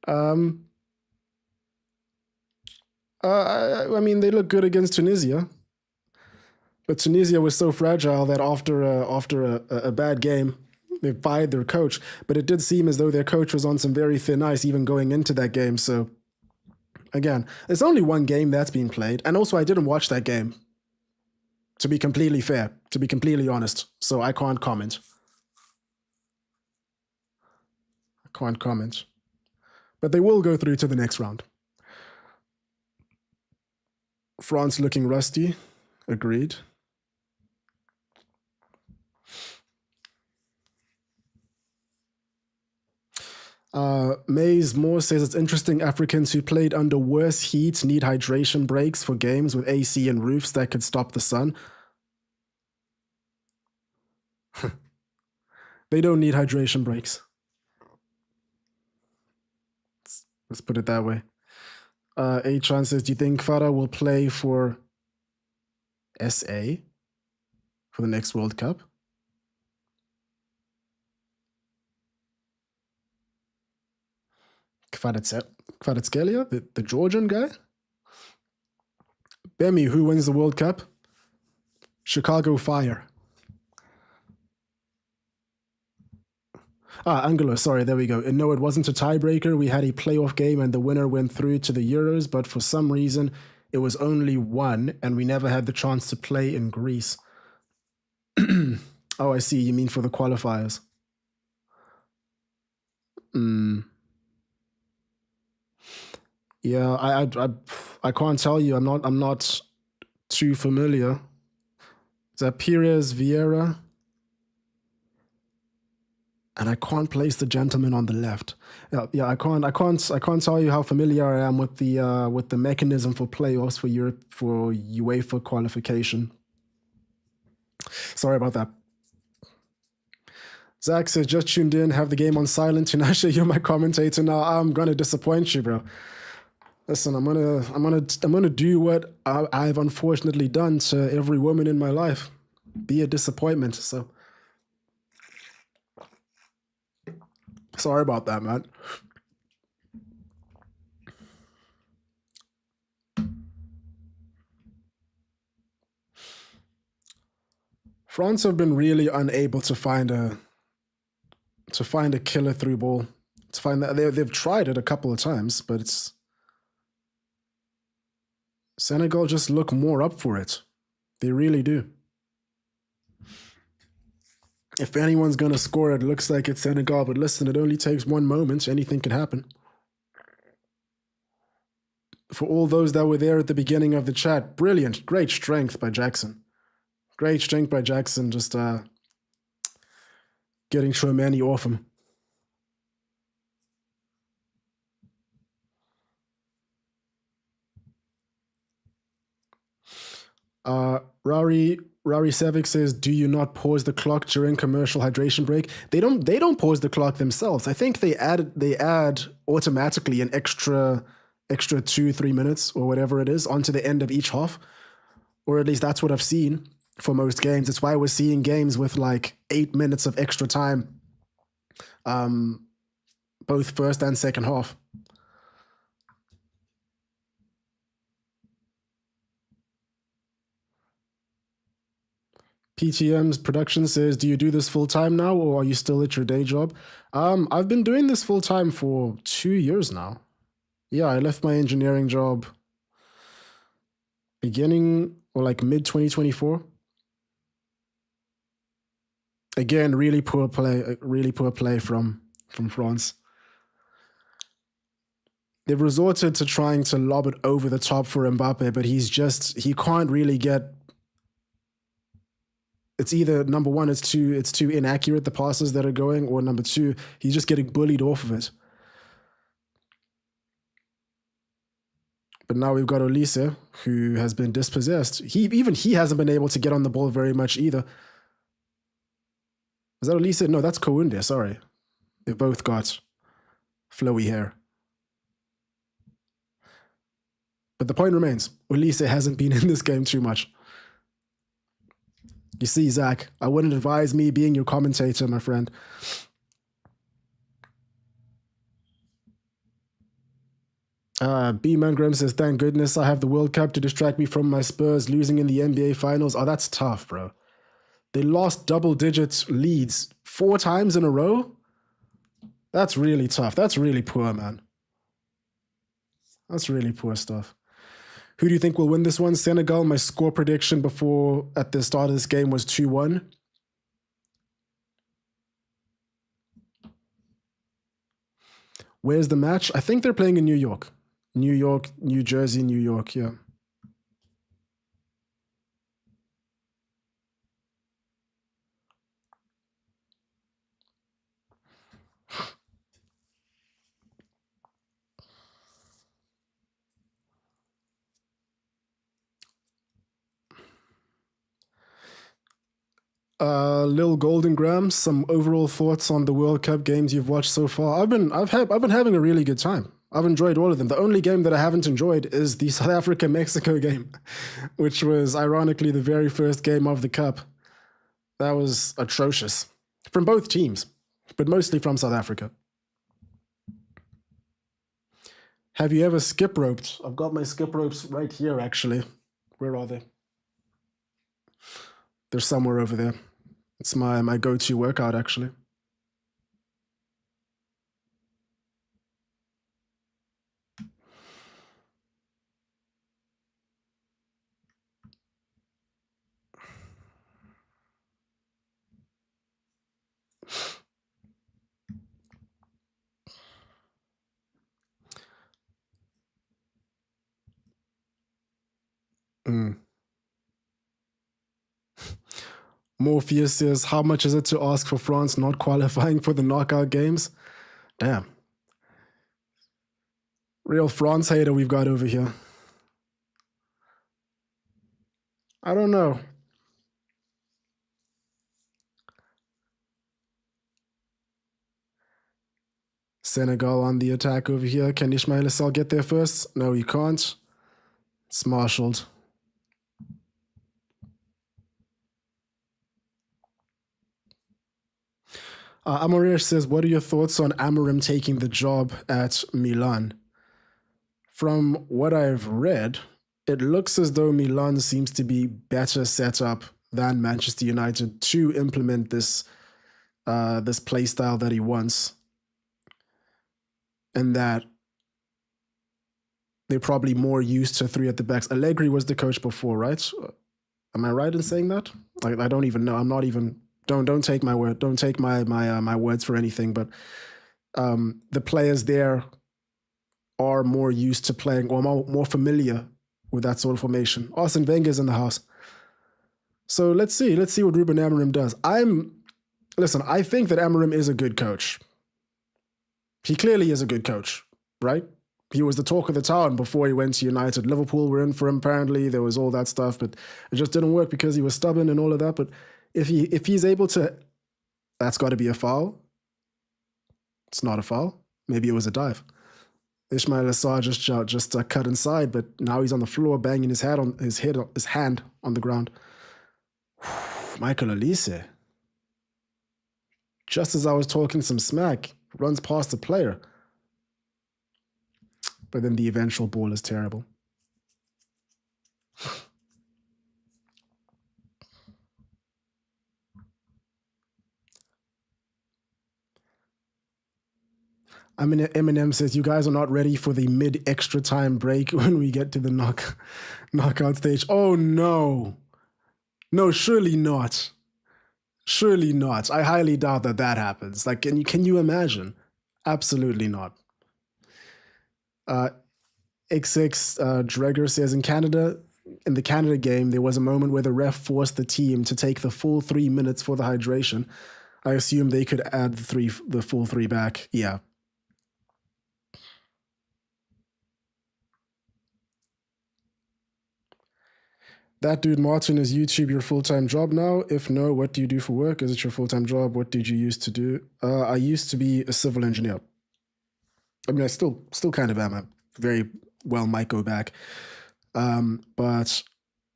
I mean, they look good against Tunisia, but Tunisia was so fragile that after a bad game, they fired their coach. But it did seem as though their coach was on some very thin ice even going into that game. So again, it's only one game that's been played, and also I didn't watch that game. To be completely fair, to be completely honest, so I can't comment. I can't comment. But they will go through to the next round. France looking rusty. Agreed. Maze Moore says it's interesting Africans who played under worse heat need hydration breaks for games with AC and roofs that could stop the sun. They don't need hydration breaks. Let's put it that way. Atron says, do you think Farah will play for SA for the next World Cup? Kvaratskhelia, the Georgian guy? Bemi, who wins the World Cup? Chicago Fire. Angelo, sorry, there we go. And no, it wasn't a tiebreaker. We had a playoff game and the winner went through to the Euros, but for some reason, it was only one and we never had the chance to play in Greece. Oh, I see. You mean for the qualifiers? Yeah, I can't tell you. I'm not too familiar. Is that Pires Vieira? And I can't place the gentleman on the left. Yeah, I can't tell you how familiar I am with the mechanism for playoffs for Europe for UEFA qualification. Sorry about that. Zach says, just tuned in, have the game on silent. Tinashe, you're my commentator now. I'm gonna disappoint you, bro. Listen, I'm gonna do what I've unfortunately done to every woman in my life. Be a disappointment. So sorry about that, man. France have been really unable to find a killer through ball. To find that they've tried it a couple of times, but it's Senegal just look more up for it. They really do. If anyone's gonna score, it looks like it's Senegal. But listen, it only takes one moment. Anything can happen. For all those that were there at the beginning of the chat, brilliant, great strength by Jackson. Great strength by Jackson, just getting Chouameni off him. Rari Sevic says, "Do you not pause the clock during commercial hydration break?" They don't pause the clock themselves. I think they add automatically an extra 2-3 minutes or whatever it is onto the end of each half, or at least that's what I've seen for most games. It's why we're seeing games with like 8 minutes of extra time, both first and second half. PTM's production says, "Do you do this full time now, or are you still at your day job?" I've been doing this full time for 2 years now. Yeah, I left my engineering job beginning or like mid 2024. Again, really poor play from France. They've resorted to trying to lob it over the top for Mbappe, but he can't really get. It's either number one, it's too inaccurate, the passes that are going, or number two, he's just getting bullied off of it. But now we've got Olise, who has been dispossessed. He hasn't been able to get on the ball very much either. Is that Olise? No, that's Kounde, sorry. They've both got flowy hair. But the point remains, Olise hasn't been in this game too much. You see, Zach, I wouldn't advise me being your commentator, my friend. B. Mangram says, "Thank goodness I have the World Cup to distract me from my Spurs losing in the NBA Finals." Oh, that's tough, bro. They lost double-digit leads 4 times in a row? That's really tough. That's really poor, man. That's really poor stuff. Who do you think will win this one? Senegal. My score prediction before at the start of this game was 2-1. Where's the match? I think they're playing in New York. New York, New Jersey, New York, yeah. Lil Golden Graham, some overall thoughts on the World Cup games you've watched so far. I've been having a really good time. I've enjoyed all of them. The only game that I haven't enjoyed is the South Africa-Mexico game, which was ironically the very first game of the Cup. That was atrocious from both teams, but mostly from South Africa. Have you ever skip roped? I've got my skip ropes right here, actually. Where are they? They're somewhere over there. It's my go-to workout, actually. Morpheus says, "How much is it to ask for France not qualifying for the knockout games?" Damn. Real France hater we've got over here. I don't know. Senegal on the attack over here. Can Ismail Assal get there first? No, he can't. It's marshaled. Amorish says, "What are your thoughts on Amorim taking the job at Milan?" From what I've read, it looks as though Milan seems to be better set up than Manchester United to implement this play style that he wants, and that they're probably more used to 3 at the backs. Allegri was the coach before, right? Am I right in saying that? I don't even know. I'm not even. Don't take my word. Don't take my words for anything. But the players there are more used to playing or more familiar with that sort of formation. Arsene Wenger's in the house. So let's see what Ruben Amorim does. I think that Amorim is a good coach. He clearly is a good coach, right? He was the talk of the town before he went to United. Liverpool were in for him, apparently. There was all that stuff, but it just didn't work because he was stubborn and all of that. But if he's able to, that's got to be a foul. It's not a foul. Maybe it was a dive. Ismail Assar just cut inside, but now he's on the floor, banging his hand on the ground. Michael Olise, just as I was talking some smack, runs past the player. But then the eventual ball is terrible. I mean, Eminem says, you guys are not ready for the mid-extra time break when we get to the knockout stage. Oh, no. No, surely not. Surely not. I highly doubt that happens. Like, can you imagine? Absolutely not. XX Dreger says, in the Canada game, there was a moment where the ref forced the team to take the full 3 minutes for the hydration. I assume they could add the full 3 back. Yeah. That dude Martin, is YouTube your full-time job now? If no, what do you do for work? Is it your full-time job? What did you used to do? I used to be a civil engineer. I mean, I still kind of am. I very well might go back. But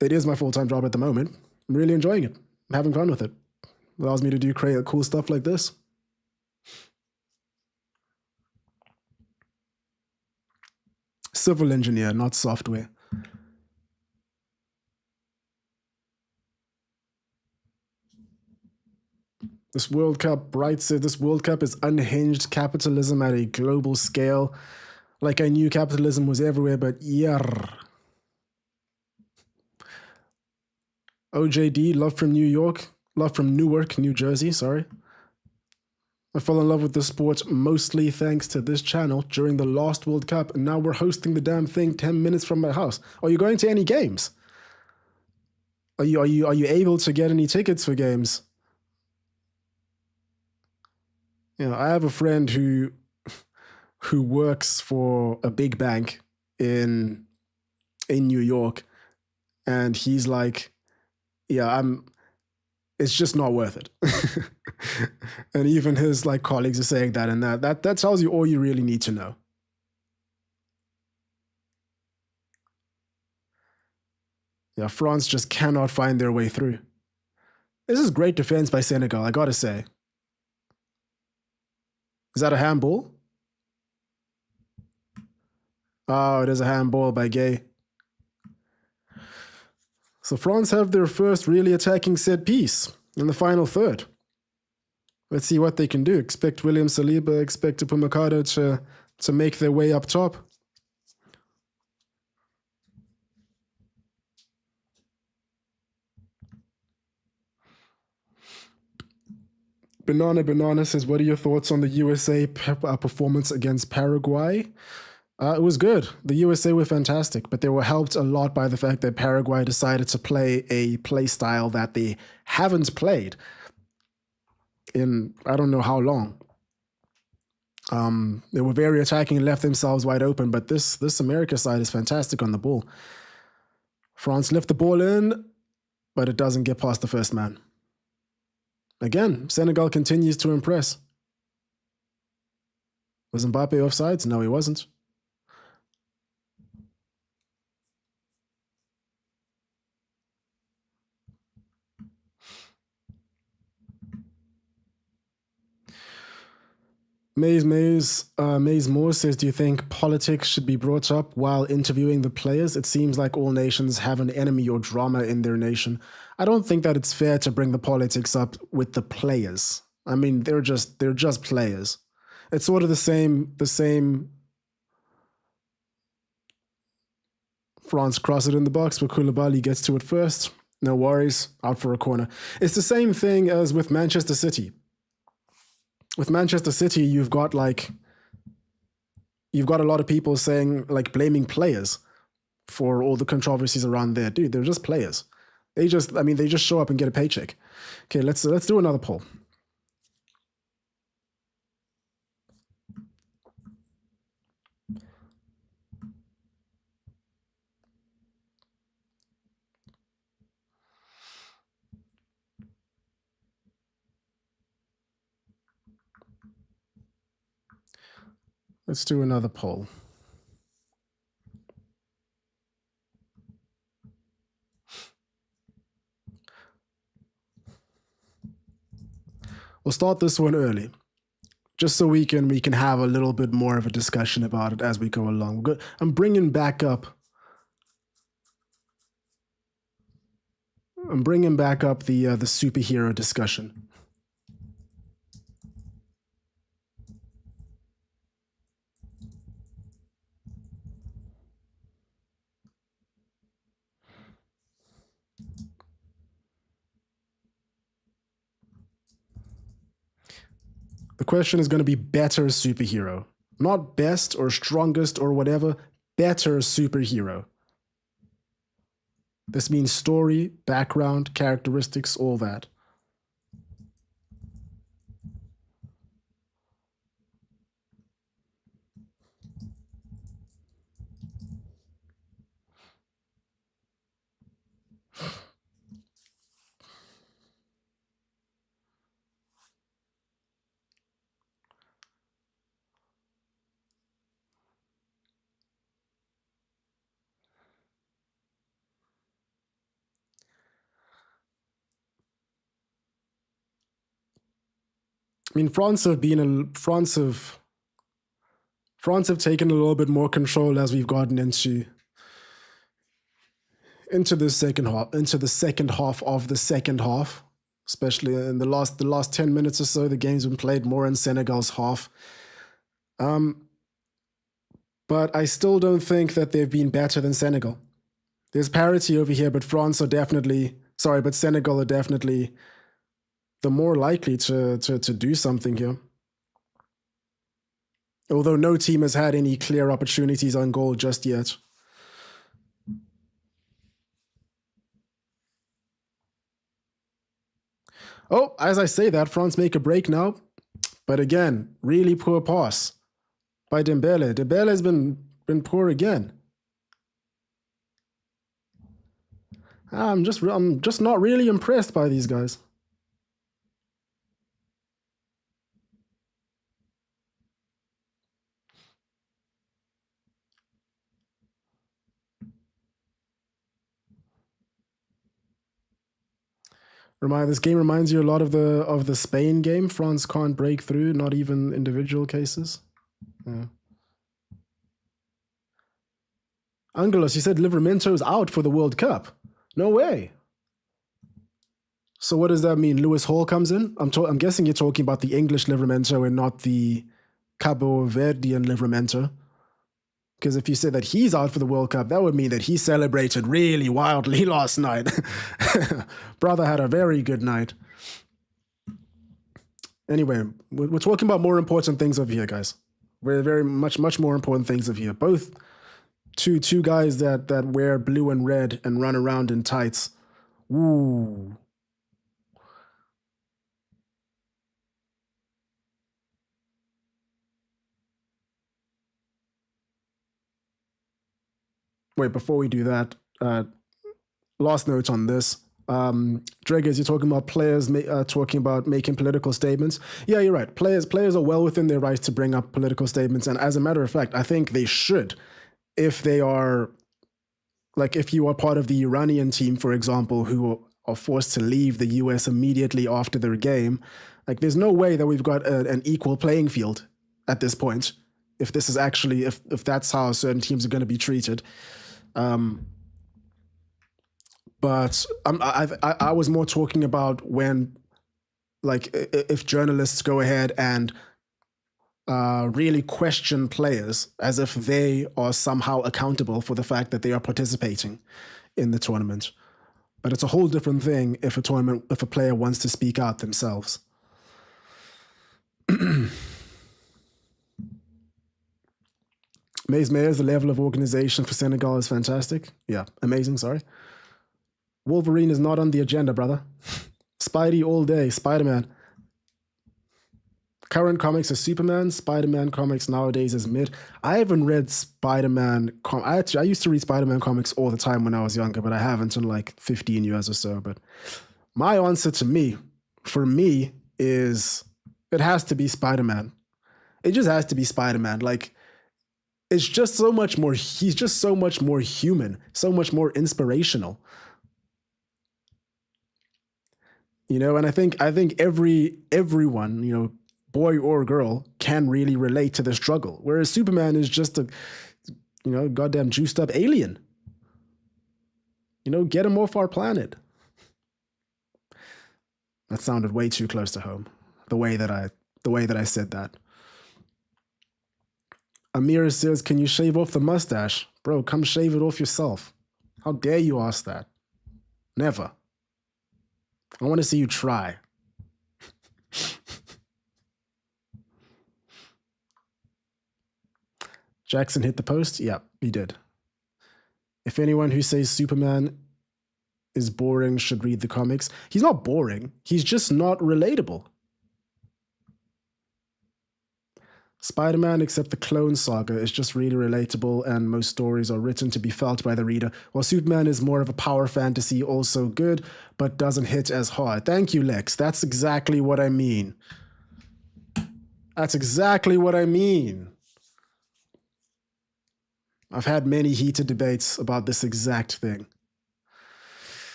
it is my full-time job at the moment. I'm really enjoying it. I'm having fun with it. It allows me to do cool stuff like this. Civil engineer, not software. This World Cup, Bright said, this World Cup is unhinged capitalism at a global scale. Like I knew capitalism was everywhere, but yarr. OJD, love from Newark, New Jersey, sorry. I fell in love with the sport mostly thanks to this channel during the last World Cup, and now we're hosting the damn thing 10 minutes from my house. Are you going to any games? Are you able to get any tickets for games? You know, I have a friend who works for a big bank in New York, and he's like, yeah, it's just not worth it. And even his like colleagues are saying that, and that tells you all you really need to know. Yeah, France just cannot find their way through. This is great defense by Senegal, I gotta say. Is that a handball? Oh, it is a handball by Gay. So France have their first really attacking set piece in the final third. Let's see what they can do. Expect William Saliba, expect Upamecano to make their way up top. Banana says, what are your thoughts on the USA performance against Paraguay? It was good. The USA were fantastic, but they were helped a lot by the fact that Paraguay decided to play a play style that they haven't played in I don't know how long. They were very attacking and left themselves wide open, but this America side is fantastic on the ball. France lift the ball in, but it doesn't get past the first man. Again, Senegal continues to impress. Was Mbappe offsides? No, he wasn't. Maze Moore says, do you think politics should be brought up while interviewing the players? It seems like all nations have an enemy or drama in their nation. I don't think that it's fair to bring the politics up with the players. I mean, they're just players. It's sort of the same. France cross it in the box, but Koulibaly gets to it first. No worries, out for a corner. It's the same thing as with Manchester City. With Manchester City, you've got a lot of people saying, like, blaming players for all the controversies around there. Dude, they're just players. They just show up and get a paycheck. Okay, let's do another poll. Let's do another poll. We'll start this one early, just so we can have a little bit more of a discussion about it as we go along. I'm bringing back up the superhero discussion. The question is going to be better superhero, not best or strongest or whatever, better superhero. This means story, background, characteristics, all that. I mean, France have taken a little bit more control as we've gotten into the second half of the second half, especially in the last 10 minutes or so. The game's been played more in Senegal's half. But I still don't think that they've been better than Senegal. There's parity over here, but Senegal are definitely the more likely to do something here. Although no team has had any clear opportunities on goal just yet. Oh, as I say that, France make a break now. But again, really poor pass by Dembele. Dembele has been poor again. I'm just not really impressed by these guys. This game reminds you a lot of the Spain game. France can't break through, not even individual cases. Yeah. Angelos, you said Livramento's out for the World Cup. No way. So what does that mean? Lewis Hall comes in? I'm guessing you're talking about the English Livramento and not the Cabo Verdean Livramento. Because if you say that he's out for the World Cup, that would mean that he celebrated really wildly last night. Brother had a very good night. Anyway, we're talking about more important things over here, guys. We're very much more important things over here. Both two guys that wear blue and red and run around in tights. Ooh. Wait, before we do that, last note on this. Dreggers, you're talking about players talking about making political statements. Yeah, you're right. Players are well within their rights to bring up political statements. And as a matter of fact, I think they should, if they are, like if you are part of the Iranian team, for example, who are forced to leave the US immediately after their game. Like there's no way that we've got an equal playing field at this point. If this is actually, if that's how certain teams are going to be treated. But I was more talking about when, like, if journalists go ahead and really question players as if they are somehow accountable for the fact that they are participating in the tournament. But it's a whole different thing if a player wants to speak out themselves. Maze Mayers, the level of organization for Senegal is fantastic. Yeah, amazing, sorry. Wolverine is not on the agenda, brother. Spidey all day, Spider-Man. Current comics are Superman, Spider-Man comics nowadays is mid. I haven't read Spider-Man. I used to read Spider-Man comics all the time when I was younger, but I haven't in like 15 years or so. But my answer for me, is it has to be Spider-Man. It just has to be Spider-Man. Like, it's just so much more, he's just so much more human, so much more inspirational. And I think everyone, boy or girl, can really relate to the struggle. Whereas Superman is just a, goddamn juiced up alien. Get him off our planet. That sounded way too close to home. The way that I said that. Amira says, "Can you shave off the mustache?" Bro, come shave it off yourself. How dare you ask that? Never. I want to see you try. Jackson hit the post? Yeah, he did. If anyone who says Superman is boring should read the comics. He's not boring. He's just not relatable. Spider-Man, except the Clone Saga, is just really relatable, and most stories are written to be felt by the reader, while Superman is more of a power fantasy, also good, but doesn't hit as hard. Thank you, Lex. That's exactly what I mean. That's exactly what I mean. I've had many heated debates about this exact thing.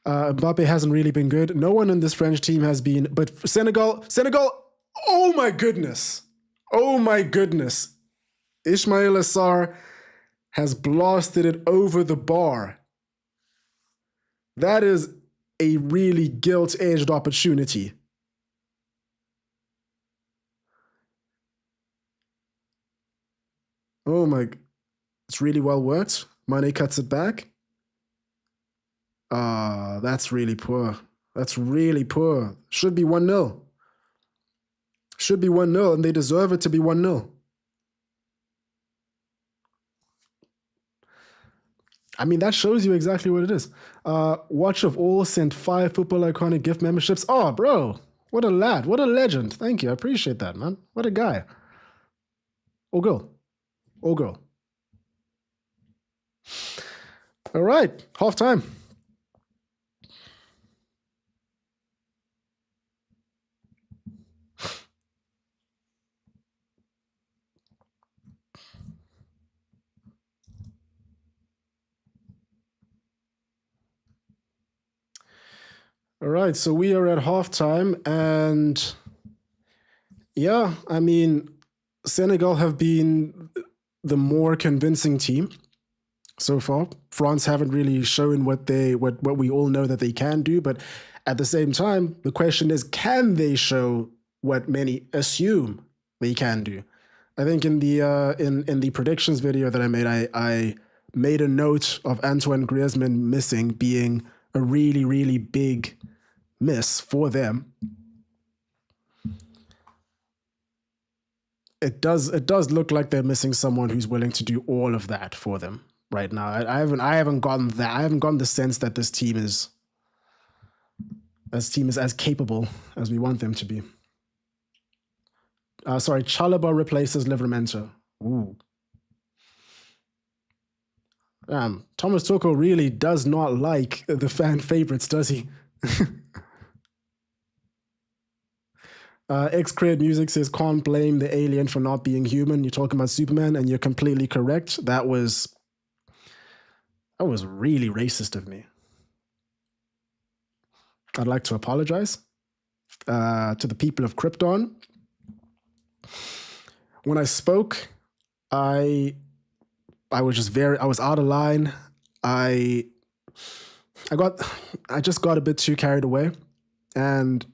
Mbappe hasn't really been good. No one in this French team has been, but Senegal, oh my goodness. Oh my goodness. Ismail Assar has blasted it over the bar. That is a really guilt-edged opportunity. Oh my, it's really well worked. Mane cuts it back. That's really poor. That's really poor. Should be 1-0. Should be 1-0, and they deserve it to be 1-0. I mean, that shows you exactly what it is. Watch of All sent 5 Football Iconic gift memberships. Oh, bro. What a lad. What a legend. Thank you. I appreciate that, man. What a guy. Or girl. Or girl. All right. Half time. All right, so we are at halftime, and yeah, I mean, Senegal have been the more convincing team so far. France haven't really shown what we all know that they can do, but at the same time, the question is, can they show what many assume they can do? I think in the predictions video that I made, I made a note of Antoine Griezmann missing being a really, really big miss for them. It does look like they're missing someone who's willing to do all of that for them right now. I haven't gotten that. I haven't gotten the sense that this team is as capable as we want them to be. Sorry, Chalobah replaces Livramento. Ooh. Thomas Tuchel really does not like the fan favorites, does he? X-Cred Music says, can't blame the alien for not being human. You're talking about Superman, and you're completely correct. That was really racist of me. I'd like to apologize to the people of Krypton. When I spoke, I was out of line. I just got a bit too carried away, and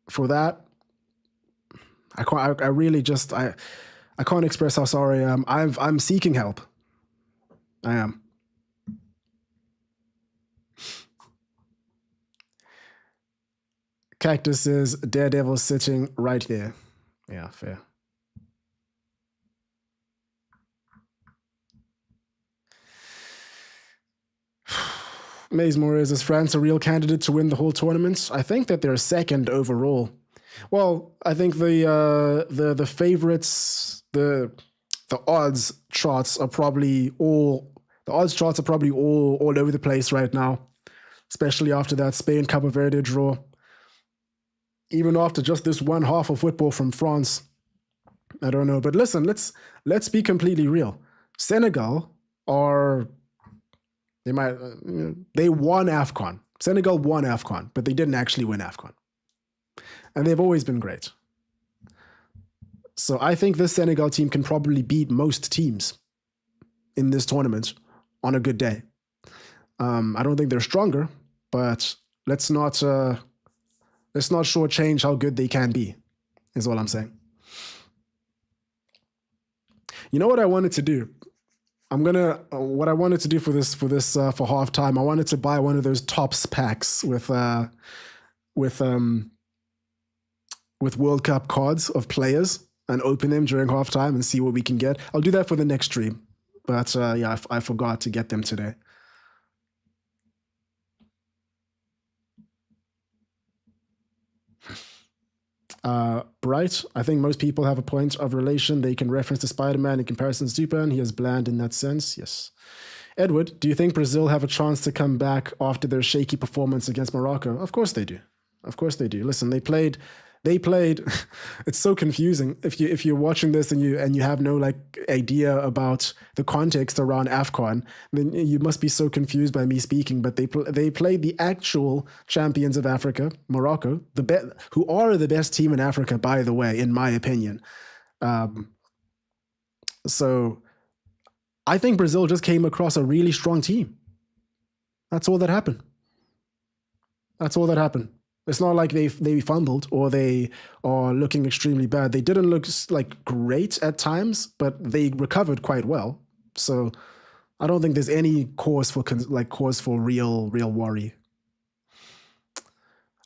for that, I can't express how sorry I am. I'm seeking help. I am. Cactus is Daredevil sitting right there. Yeah, fair. Maze Moraes, is France a real candidate to win the whole tournament? I think that they're second overall. Well, I think the favorites, the odds charts are probably all over the place right now, especially after that Spain Cabo Verde draw. Even after just this one half of football from France, I don't know. But listen, let's be completely real. Senegal are they won AFCON. Senegal won AFCON, but they didn't actually win AFCON. And they've always been great. So I think this Senegal team can probably beat most teams in this tournament on a good day. I don't think they're stronger, but let's not shortchange how good they can be, is all I'm saying. You know what I wanted to do? What I wanted to do for halftime. I wanted to buy one of those Tops packs with World Cup cards of players and open them during halftime and see what we can get. I'll do that for the next stream, but yeah, I forgot to get them today. Bright, I think most people have a point of relation. They can reference to Spider-Man in comparison to Superman. He is bland in that sense. Yes. Edward, do you think Brazil have a chance to come back after their shaky performance against Morocco? Of course they do. Of course they do. Listen, they played it's so confusing if you're watching this and you have no like idea about the context around AFCON, then you must be so confused by me speaking. But they played the actual champions of Africa, Morocco, who are the best team in Africa, by the way, in my opinion. So I think Brazil just came across a really strong team. That's all that happened. That's all that happened. It's not like they fumbled or they are looking extremely bad. They didn't look like great at times, but they recovered quite well. So I don't think there's any cause for real worry.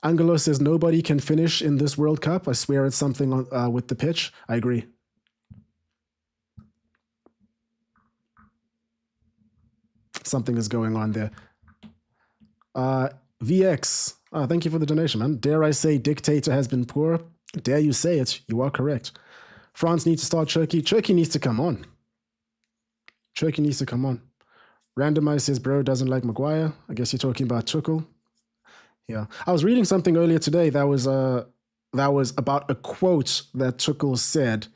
Angelo says nobody can finish in this World Cup. I swear it's something with the pitch. I agree. Something is going on there. VX, thank you for the donation, man. Dare I say dictator has been poor? Dare you say it? You are correct. France needs to start Turkey. Turkey needs to come on. Turkey needs to come on. Randomize says bro doesn't like Maguire. I guess you're talking about Tuchel. Yeah. I was reading something earlier today that was about a quote that Tuchel said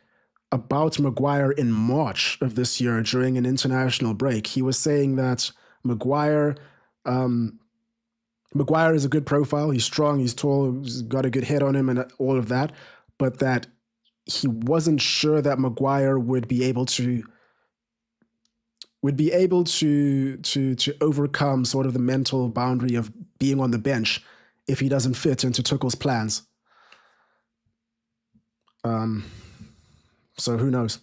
about Maguire in March of this year during an international break. He was saying that Maguire is a good profile. He's strong, he's tall, he's got a good head on him and all of that, but that he wasn't sure that Maguire would be able to overcome sort of the mental boundary of being on the bench if he doesn't fit into Tuchel's plans. So who knows?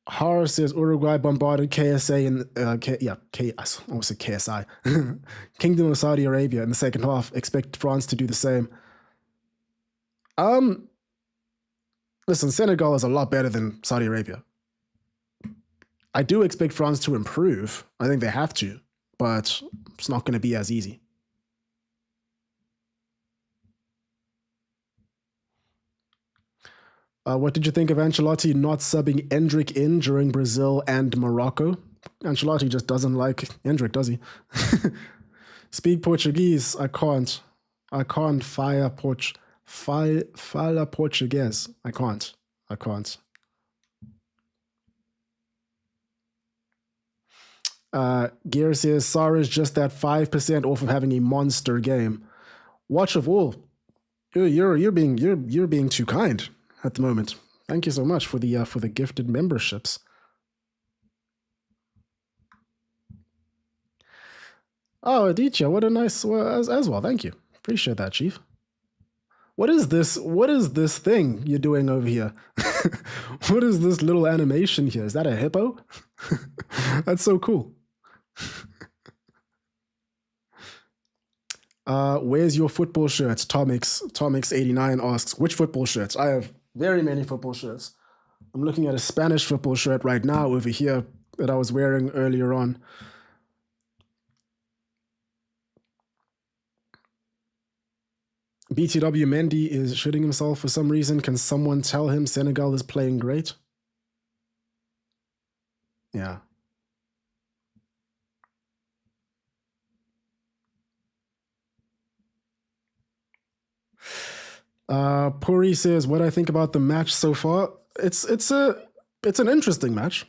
Horror says Uruguay bombarded KSA in I almost said KSI, Kingdom of Saudi Arabia in the second half. Expect France to do the same. Listen, Senegal is a lot better than Saudi Arabia. I do expect France to improve. I think they have to, but it's not going to be as easy. What did you think of Ancelotti not subbing Endrick in during Brazil and Morocco? Ancelotti just doesn't like Endrick, does he? Speak Portuguese. I can't. Fala Portuguese. I can't. Gear says Sarr is just that 5% off of having a monster game. Watch of all. You're being too kind at the moment. Thank you so much for the gifted memberships. Oh, Aditya, what a nice as well. Thank you. Appreciate that, Chief. What is this? What is this thing you're doing over here? What is this little animation here? Is that a hippo? That's so cool. Where's your football shirts? Tomix89 asks, which football shirts? I have very many football shirts. I'm looking at a Spanish football shirt right now over here that I was wearing earlier on. BTW Mendy is shitting himself for some reason. Can someone tell him Senegal is playing great? Yeah. Puri says, "What I think about the match so far? It's an interesting match.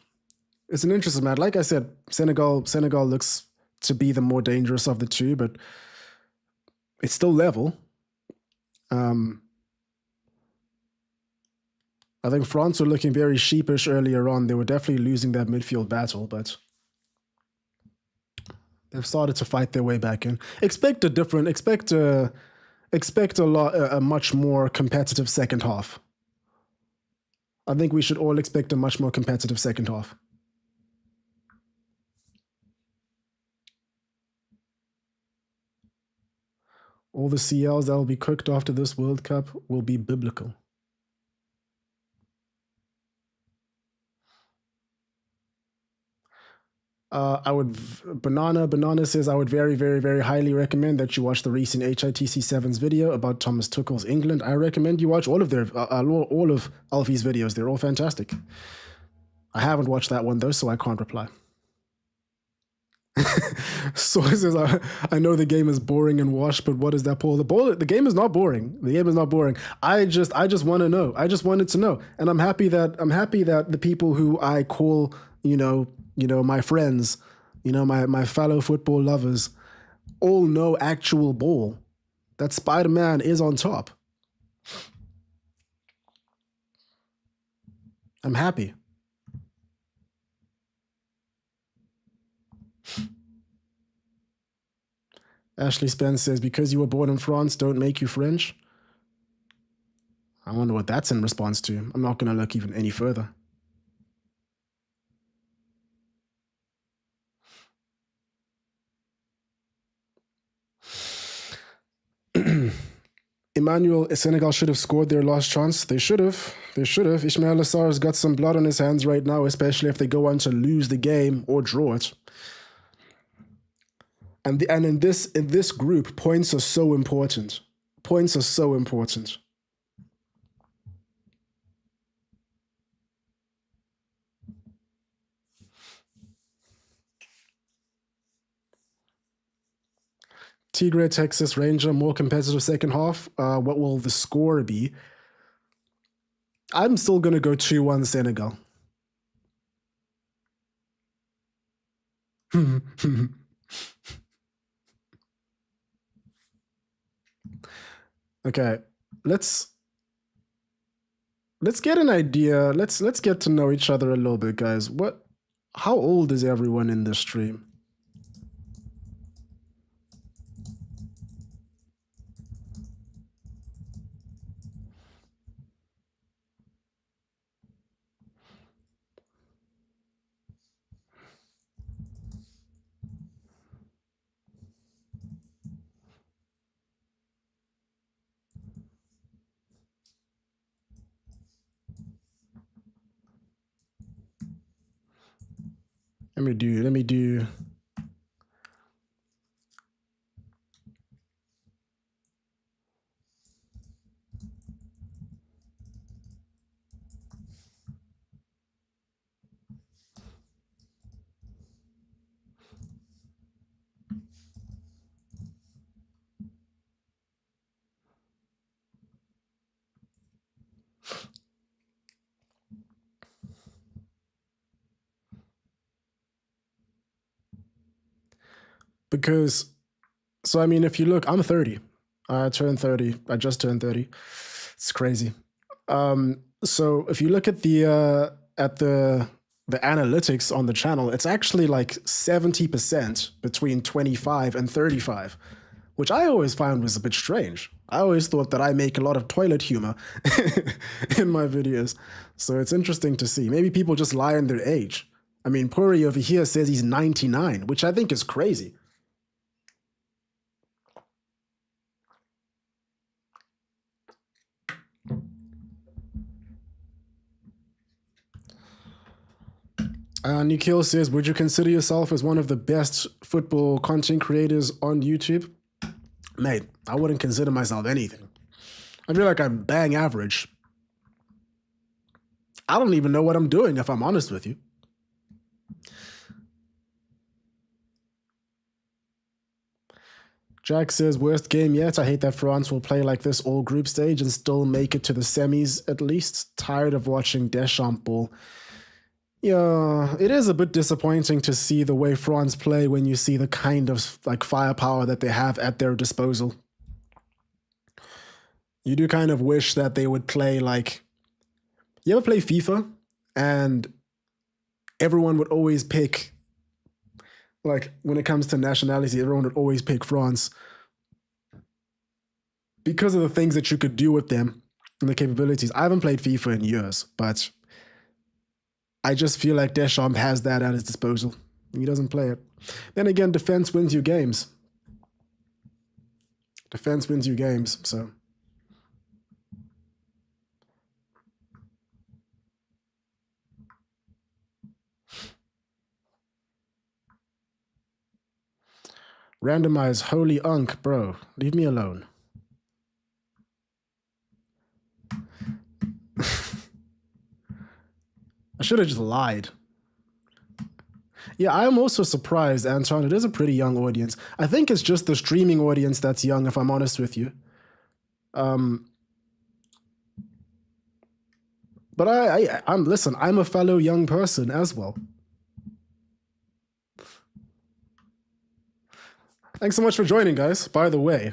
It's an interesting match. Like I said, Senegal looks to be the more dangerous of the two, but it's still level. I think France were looking very sheepish earlier on. They were definitely losing that midfield battle, but they've started to fight their way back in. Expect a much more competitive second half. I think we should all expect a much more competitive second half. All the CLs that will be cooked after this World Cup will be biblical. Banana says, I would very, very, very highly recommend that you watch the recent HITC Sevens video about Thomas Tuchel's England. I recommend you watch all of Alfie's videos. They're all fantastic. I haven't watched that one though, so I can't reply. So it says, I know the game is boring and washed, but what is that, Paul? The game is not boring. The game is not boring. I just want to know. I just wanted to know, and I'm happy that the people who I call, my friends, my fellow football lovers, all know actual ball. That Spider-Man is on top. I'm happy. Ashley Spence says, because you were born in France, don't make you French. I wonder what that's in response to. I'm not going to look even any further. Emmanuel, Senegal should have scored their last chance. They should have. Ismail Assar's got some blood on his hands right now, especially if they go on to lose the game or draw it. And in this group, points are so important. Points are so important. Tigre, Texas Ranger, more competitive second half. What will the score be? I'm still going to go 2-1 Senegal. Okay, let's get an idea. Let's get to know each other a little bit, guys. How old is everyone in this stream? Let me do. Because, so I mean, if you look, I'm 30. I turned 30. I just turned 30. It's crazy. So if you look at the analytics on the channel, it's actually like 70% between 25 and 35, which I always found was a bit strange. I always thought that I make a lot of toilet humor in my videos. So it's interesting to see. Maybe people just lie in their age. I mean, Puri over here says he's 99, which I think is crazy. Nikhil says, would you consider yourself as one of the best football content creators on YouTube? Mate, I wouldn't consider myself anything. I feel like I'm bang average. I don't even know what I'm doing, if I'm honest with you. Jack says, worst game yet. I hate that France will play like this all group stage and still make it to the semis at least. Tired of watching Deschamps ball. Yeah, it is a bit disappointing to see the way France play when you see the kind of like firepower that they have at their disposal. You do kind of wish that they would play like, you ever play FIFA and everyone would always pick, like when it comes to nationality, everyone would always pick France because of the things that you could do with them and the capabilities. I haven't played FIFA in years, but I just feel like Deschamps has that at his disposal. He doesn't play it. Then again, defense wins you games. Defense wins you games, so. Randomize, holy unk, bro. Leave me alone. I should have just lied. Yeah, I'm also surprised, Anton. It is a pretty young audience. I think it's just the streaming audience that's young, if I'm honest with you. But listen, I'm a fellow young person as well. Thanks so much for joining, guys. By the way,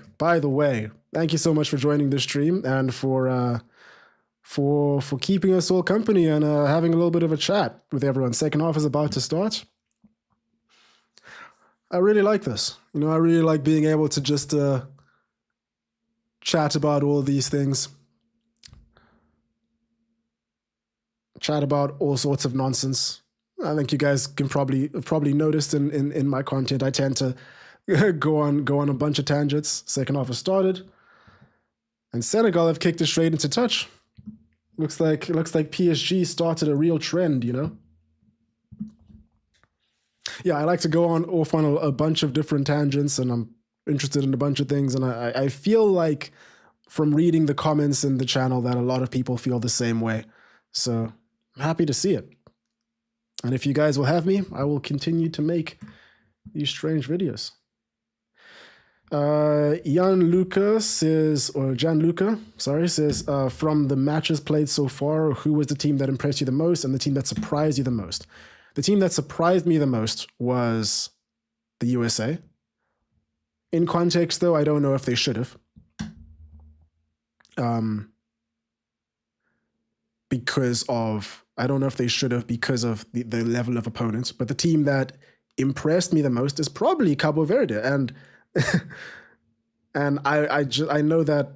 thank you so much for joining the stream and for keeping us all company and having a little bit of a chat with everyone. Second half is about to start. I really like this. You know, I really like being able to just chat about all these things. Chat about all sorts of nonsense. I think you guys can probably noticed in my content, I tend to go on a bunch of tangents. Second half has started, and Senegal have kicked it straight into touch. Looks like PSG started a real trend, you know. Yeah, I like to go off on a bunch of different tangents, and I'm interested in a bunch of things, and I feel like from reading the comments in the channel that a lot of people feel the same way. So I'm happy to see it. And if you guys will have me, I will continue to make these strange videos. Gianluca says, from the matches played so far, who was the team that impressed you the most and the team that surprised you the most? The team that surprised me the most was the USA. In context, though, I don't know if they should have. I don't know if they should have because of the level of opponents. But the team that impressed me the most is probably Cabo Verde. And and I know that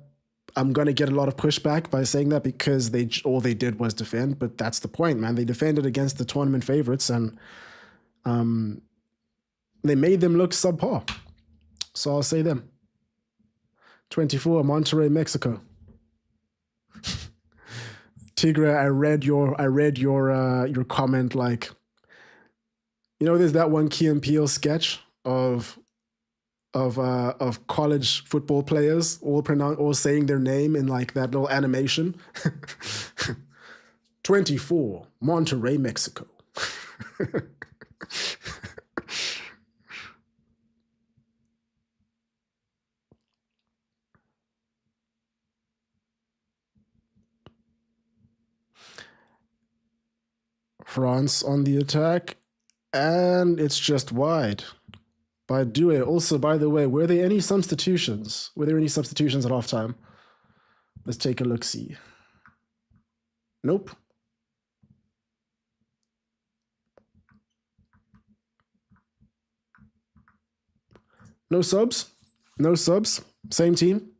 I'm going to get a lot of pushback by saying that because all they did was defend, but that's the point, man. They defended against the tournament favorites and they made them look subpar. So I'll say them. 24, Monterrey, Mexico. Tigre, I read your comment like, you know, there's that one Key and Peele sketch of college football players all saying their name in like that little animation. 24, Monterrey, Mexico. France on the attack, and it's just wide. By Due. Also, by the way, were there any substitutions? Were there any substitutions at halftime? Let's take a look-see. Nope. No subs? No subs? Same team?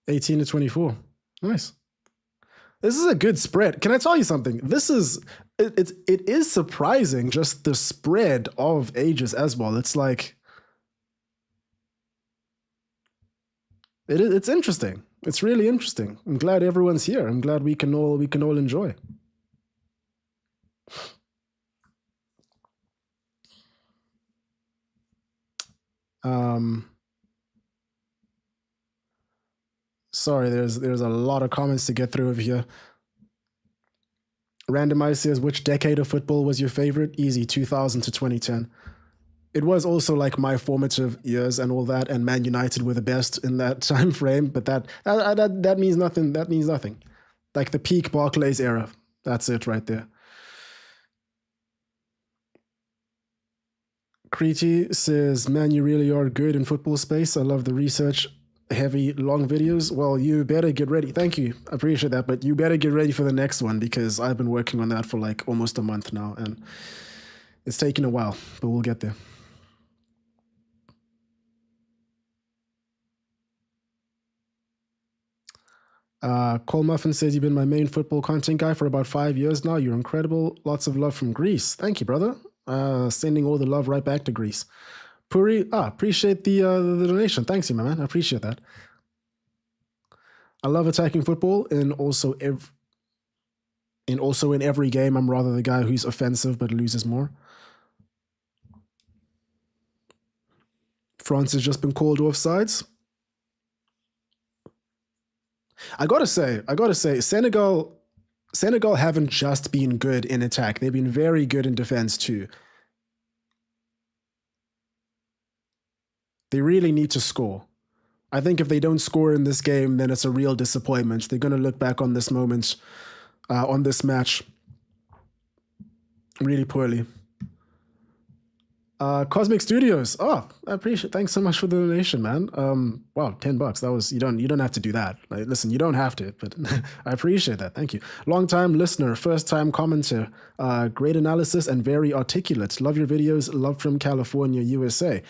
$18 to 24. Nice. This is a good spread. Can I tell you something? It is surprising, just the spread of ages as well. It's like it's interesting. It's really interesting. I'm glad everyone's here. I'm glad we can all enjoy. Sorry, there's a lot of comments to get through over here. Randomize says, which decade of football was your favorite? Easy, 2000 to 2010. It was also like my formative years and all that, and Man United were the best in that time frame. But that means nothing. That means nothing. Like the peak Barclays era. That's it right there. Kriti says, man, you really are good in football space. I love the research heavy long videos. Well, you better get ready. Thank you. I appreciate that. But you better get ready for the next one, because I've been working on that for like almost a month now, and it's taken a while, but we'll get there. Cole Muffin says, you've been my main football content guy for about 5 years now. You're incredible. Lots of love from Greece. Thank you, brother. Sending all the love right back to Greece. Puri, appreciate the donation. Thanks, you, my man. I appreciate that. I love attacking football, and also in every game, I'm rather the guy who's offensive but loses more. France has just been called offsides. I gotta say, Senegal haven't just been good in attack. They've been very good in defense too. They really need to score. I think if they don't score in this game, then it's a real disappointment. They're going to look back on this moment, on this match, really poorly. Cosmic Studios. Oh, I appreciate it. Thanks so much for the donation, man. Wow, $10. That was, you don't have to do that. Like, listen, you don't have to, but I appreciate that. Thank you. Long-time listener, first-time commenter, great analysis and very articulate. Love your videos. Love from California, USA.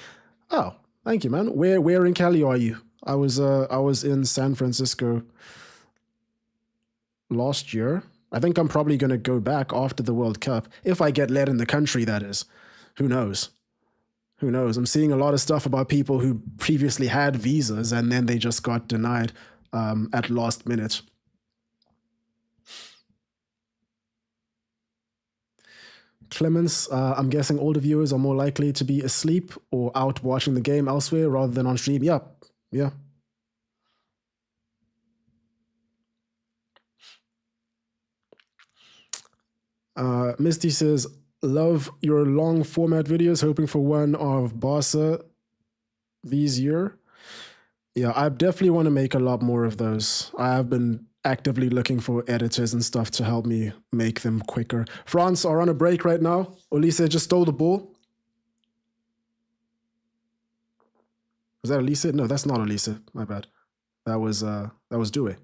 Oh, thank you, man. Where in Cali are you? I was in San Francisco last year. I think I'm probably going to go back after the World Cup, if I get let in the country, that is. Who knows? Who knows? I'm seeing a lot of stuff about people who previously had visas and then they just got denied at last minute. Clemens, I'm guessing older viewers are more likely to be asleep or out watching the game elsewhere rather than on stream. Yeah. Misty says, love your long format videos, hoping for one of Barca this year. Yeah, I definitely want to make a lot more of those. I have been actively looking for editors and stuff to help me make them quicker. France are on a break right now. Olise just stole the ball. Was that Olise? No, that's not Olise. My bad. That was Due.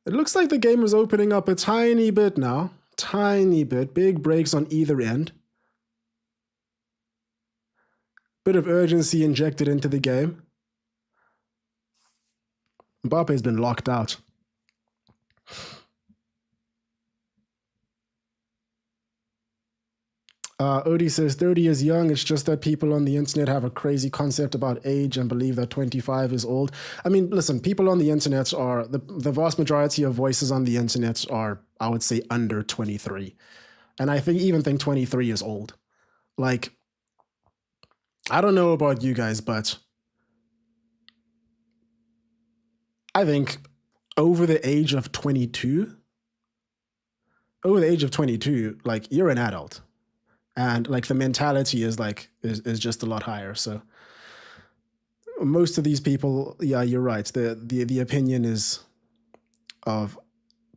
It looks like the game is opening up a tiny bit now. Tiny bit. Big breaks on either end. Bit of urgency injected into the game. Mbappe's been locked out. Odie says 30 is young. It's just that people on the internet have a crazy concept about age and believe that 25 is old. I mean, listen, people on the internet are, the vast majority of voices on the internet are, I would say, under 23. And I even think 23 is old. Like, I don't know about you guys, but I think over the age of 22, like, you're an adult. And like the mentality is just a lot higher. So most of these people, yeah, you're right. The opinion is of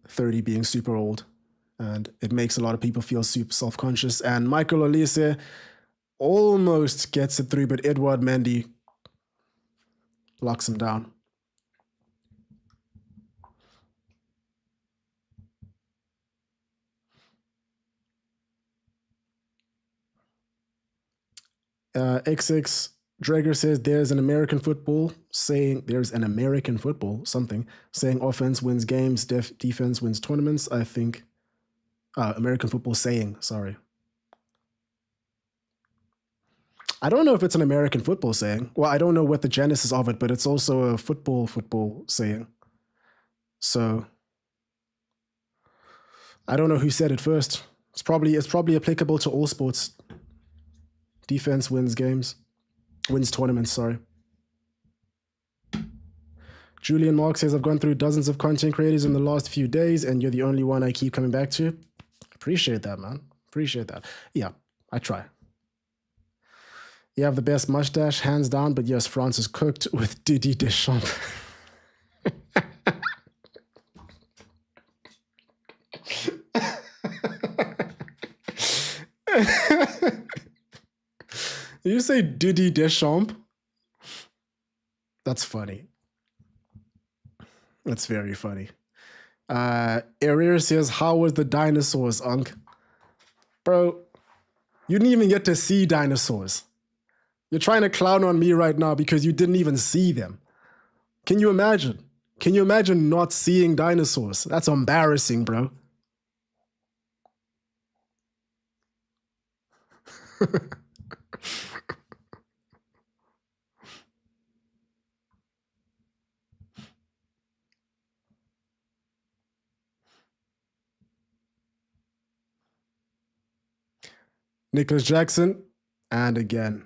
30 being super old, and it makes a lot of people feel super self-conscious. And Michael Olise almost gets it through, but Edouard Mendy locks him down. XX Drager says there's an American football saying offense wins games, defense wins tournaments. I think American football saying, sorry. I don't know if it's an American football saying. Well, I don't know what the genesis of it, but it's also a football saying. So I don't know who said it first. It's probably applicable to all sports. Defense wins tournaments, sorry. Julian Mark says, I've gone through dozens of content creators in the last few days, and you're the only one I keep coming back to. Appreciate that, man. Appreciate that. Yeah, I try. You have the best mustache, hands down, but yes, France is cooked with Didier Deschamps. Did you say Didier Deschamps? That's funny. That's very funny. Arier says, how was the dinosaurs, Unc? Bro, you didn't even get to see dinosaurs. You're trying to clown on me right now because you didn't even see them. Can you imagine? Can you imagine not seeing dinosaurs? That's embarrassing, bro. Nicholas Jackson, and again.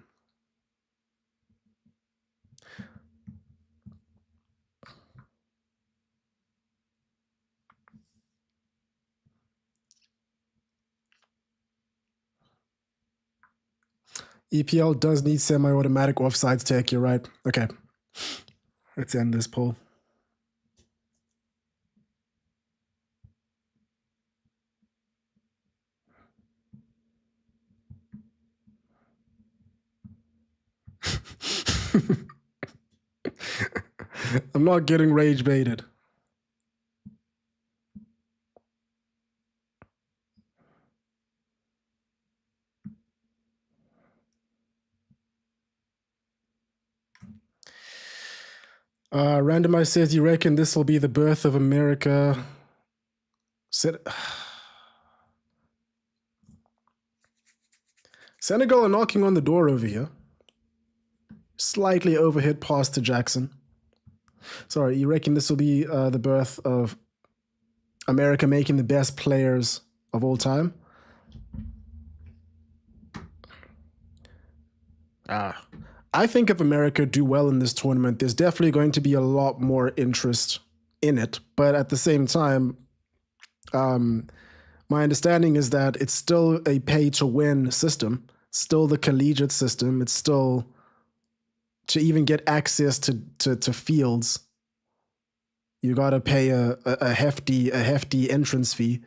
EPL does need semi-automatic offsides tech, you're right. Okay, let's end this poll. I'm not getting rage baited. Randomize says, you reckon this will be the birth of America? Senegal are knocking on the door over here. Slightly overhit pass to Jackson. Sorry, you reckon this will be the birth of America making the best players of all time? I think if America do well in this tournament, there's definitely going to be a lot more interest in it. But at the same time, my understanding is that it's still a pay-to-win system, still the collegiate system. It's still, to even get access to fields, you got to pay a hefty entrance fee.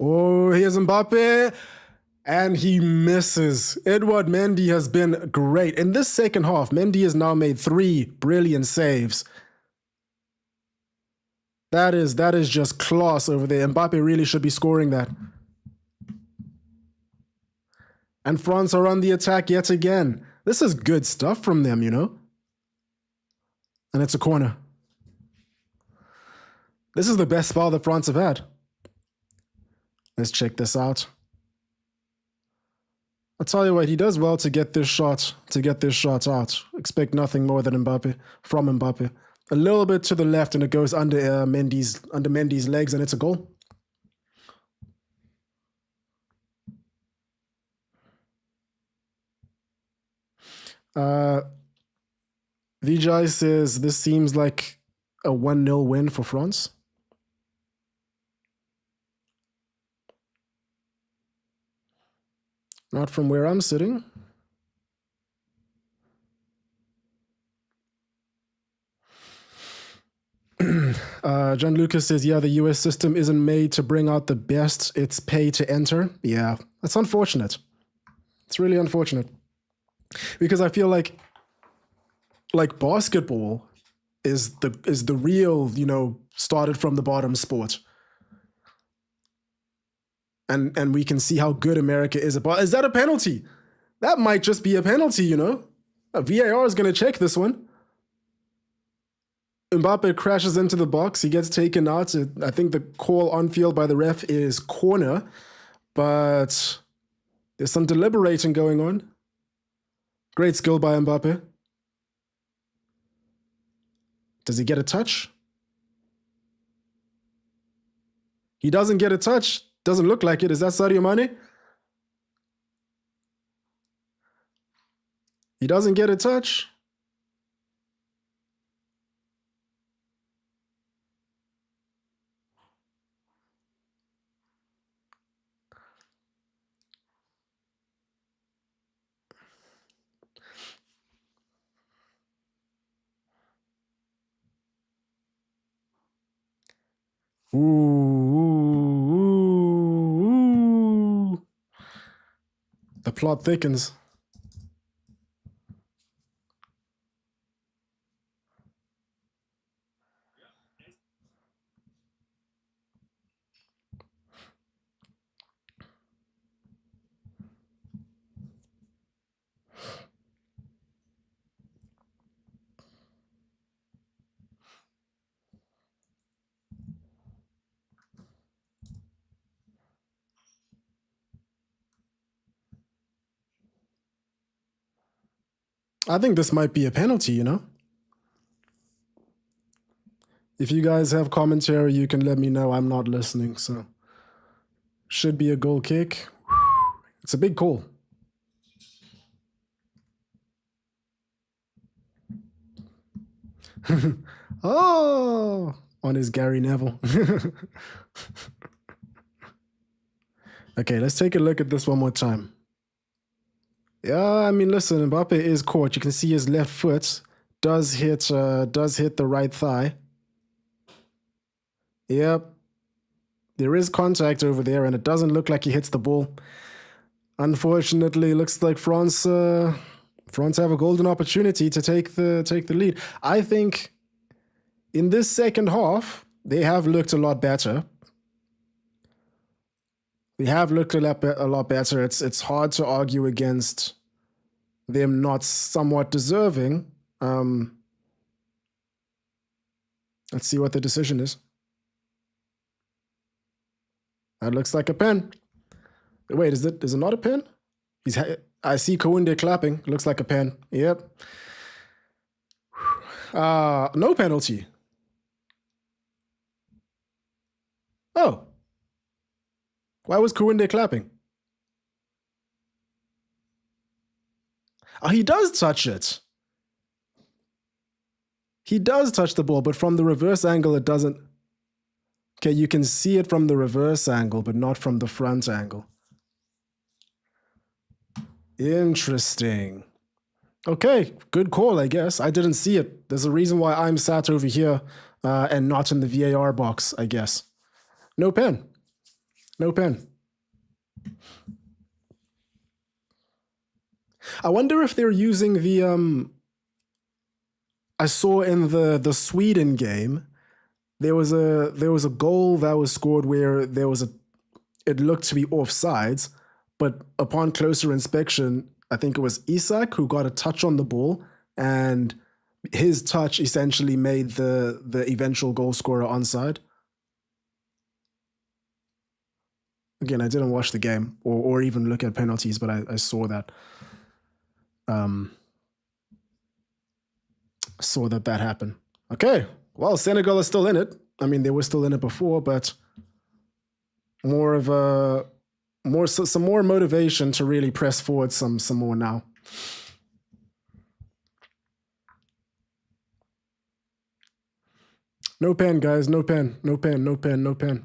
Oh, here's Mbappe. And he misses. Edouard Mendy has been great. In this second half, Mendy has now made 3 brilliant saves. That is just class over there. Mbappe really should be scoring that. And France are on the attack yet again. This is good stuff from them, you know? And it's a corner. This is the best spell that France have had. Let's check this out. I'll tell you what, he does well to get this shot out. Expect nothing more than from Mbappe. A little bit to the left and it goes under Mendy's legs and it's a goal. Vijay says this seems like a 1-0 win for France. Not from where I'm sitting. John Lucas says, yeah, the US system isn't made to bring out the best. It's pay to enter. Yeah, that's unfortunate. It's really unfortunate. Because I feel like basketball is the real, you know, started from the bottom sport. And we can see how good America is. Is that a penalty? That might just be a penalty, you know? A VAR is going to check this one. Mbappe crashes into the box. He gets taken out. I think the call on field by the ref is corner. But There's some deliberating going on. Great skill by Mbappe. Does he get a touch? He doesn't get a touch. Doesn't look like it. Is that Sadio Mane? He doesn't get a touch. Ooh, ooh, ooh, ooh. The plot thickens. I think this might be a penalty, you know? If you guys have commentary, you can let me know. I'm not listening, so. Should be a goal kick. It's a big call. Oh, on his Gary Neville. Okay, let's take a look at this one more time. Yeah, I mean, listen, Mbappe is caught. You can see his left foot does hit the right thigh. Yep. There is contact over there, and it doesn't look like he hits the ball. Unfortunately, looks like France have a golden opportunity to take the lead. I think in this second half, they have looked a lot better. They have looked a lot better. It's hard to argue against them not somewhat deserving. Let's see what the decision is. That looks like a pen. Wait, is it not a pen? I see Kounde clapping. Looks like a pen. Yep. No penalty. Oh. Why was Kounde clapping? Oh, he does touch it. He does touch the ball, but from the reverse angle, it doesn't. Okay, you can see it from the reverse angle, but not from the front angle. Interesting. Okay, good call, I guess. I didn't see it. There's a reason why I'm sat over here and not in the VAR box, I guess. No pen. No pen. I wonder if they're using the I saw in the Sweden game, there was a goal that was scored where it looked to be offsides, but upon closer inspection, I think it was Isak who got a touch on the ball, and his touch essentially made the eventual goal scorer onside. Again, I didn't watch the game or even look at penalties, but I saw that. Saw that happen. Okay, well, Senegal is still in it. I mean, they were still in it before, but some more motivation to really press forward some more now. No pen, guys. No pen. No pen. No pen. No pen.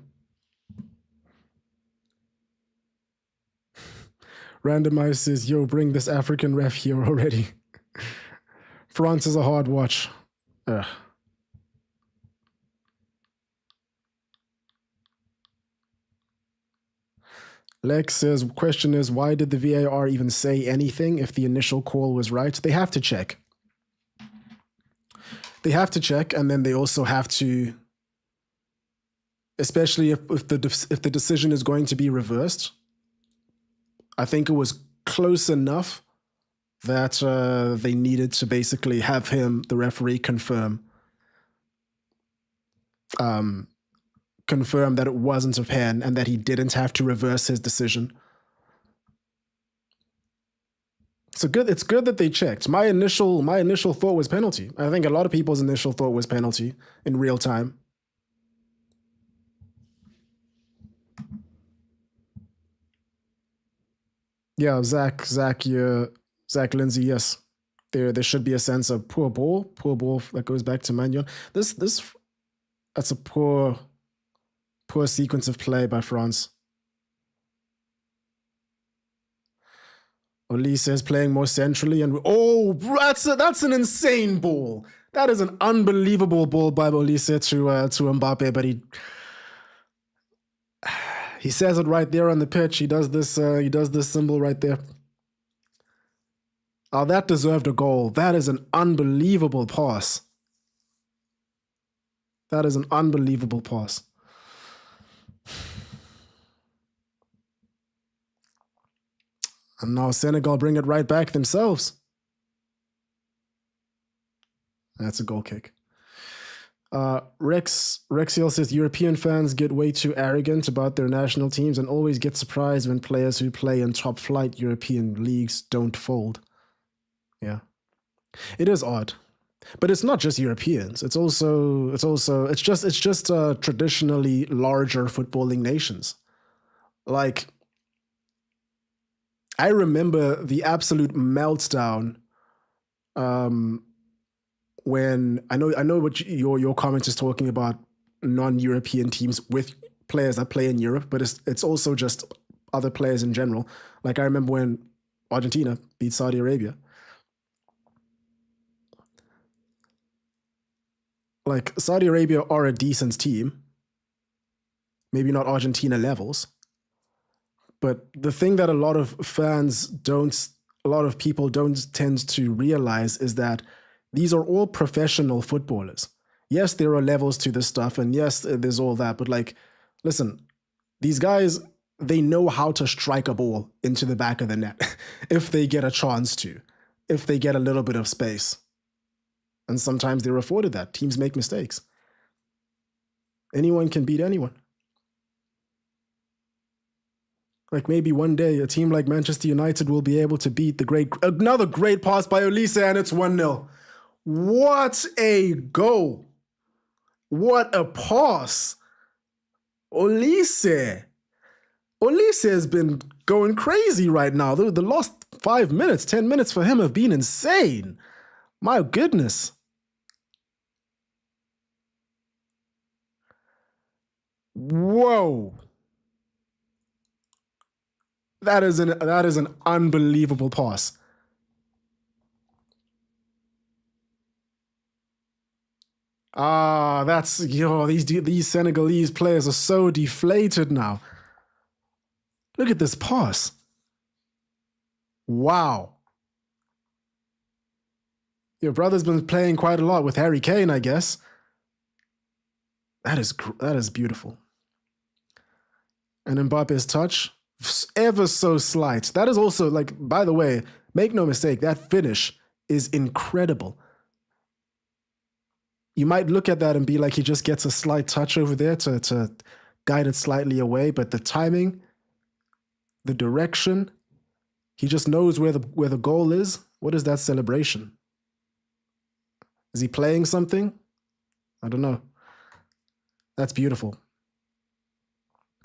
Randomize says, yo, bring this African ref here already. France is a hard watch. Ugh. Lex says, question is, why did the VAR even say anything if the initial call was right? They have to check. They have to check, and then they also have to, especially if the decision is going to be reversed. I think it was close enough that they needed to basically have the referee, confirm that it wasn't a pen and that he didn't have to reverse his decision. It's good that they checked. My initial thought was penalty. I think a lot of people's initial thought was penalty in real time. Yeah, Zach Lindsay, yes. There should be a sense of poor ball that goes back to Magnon. That's a poor sequence of play by France. Olise is playing more centrally, and that's an insane ball. That is an unbelievable ball by Olise to Mbappe, but he says it right there on the pitch. He does this symbol right there. Oh, that deserved a goal. That is an unbelievable pass. That is an unbelievable pass. And now Senegal bring it right back themselves. That's a goal kick. Rexiel says European fans get way too arrogant about their national teams and always get surprised when players who play in top flight European leagues don't fold. Yeah, it is odd, but it's not just Europeans. It's just traditionally larger footballing nations. Like, I remember the absolute meltdown. When I know what your comment is talking about, non-European teams with players that play in Europe, but it's also just other players in general. Like, I remember when Argentina beat Saudi Arabia. Like, Saudi Arabia are a decent team, maybe not Argentina levels, but the thing that a lot of people don't tend to realize is that these are all professional footballers. Yes, there are levels to this stuff, and yes, there's all that, but like, listen, these guys, they know how to strike a ball into the back of the net if they get a chance to, if they get a little bit of space. And sometimes they're afforded that. Teams make mistakes. Anyone can beat anyone. Like, maybe one day a team like Manchester United will be able to beat another great pass by Olise, and it's 1-0. What a goal. What a pass. Olise has been going crazy right now. The last 5 minutes, 10 minutes for him have been insane. My goodness. Whoa. That is an unbelievable pass. These Senegalese players are so deflated now. Look at this pass. Wow. Your brother's been playing quite a lot with Harry Kane, I guess. That is beautiful. And Mbappe's touch, ever so slight. That is also, like, by the way, make no mistake, that finish is incredible. You might look at that and be like, he just gets a slight touch over there to guide it slightly away, but the timing, the direction, he just knows where the goal is. What is that celebration? Is he playing something? I don't know. That's beautiful.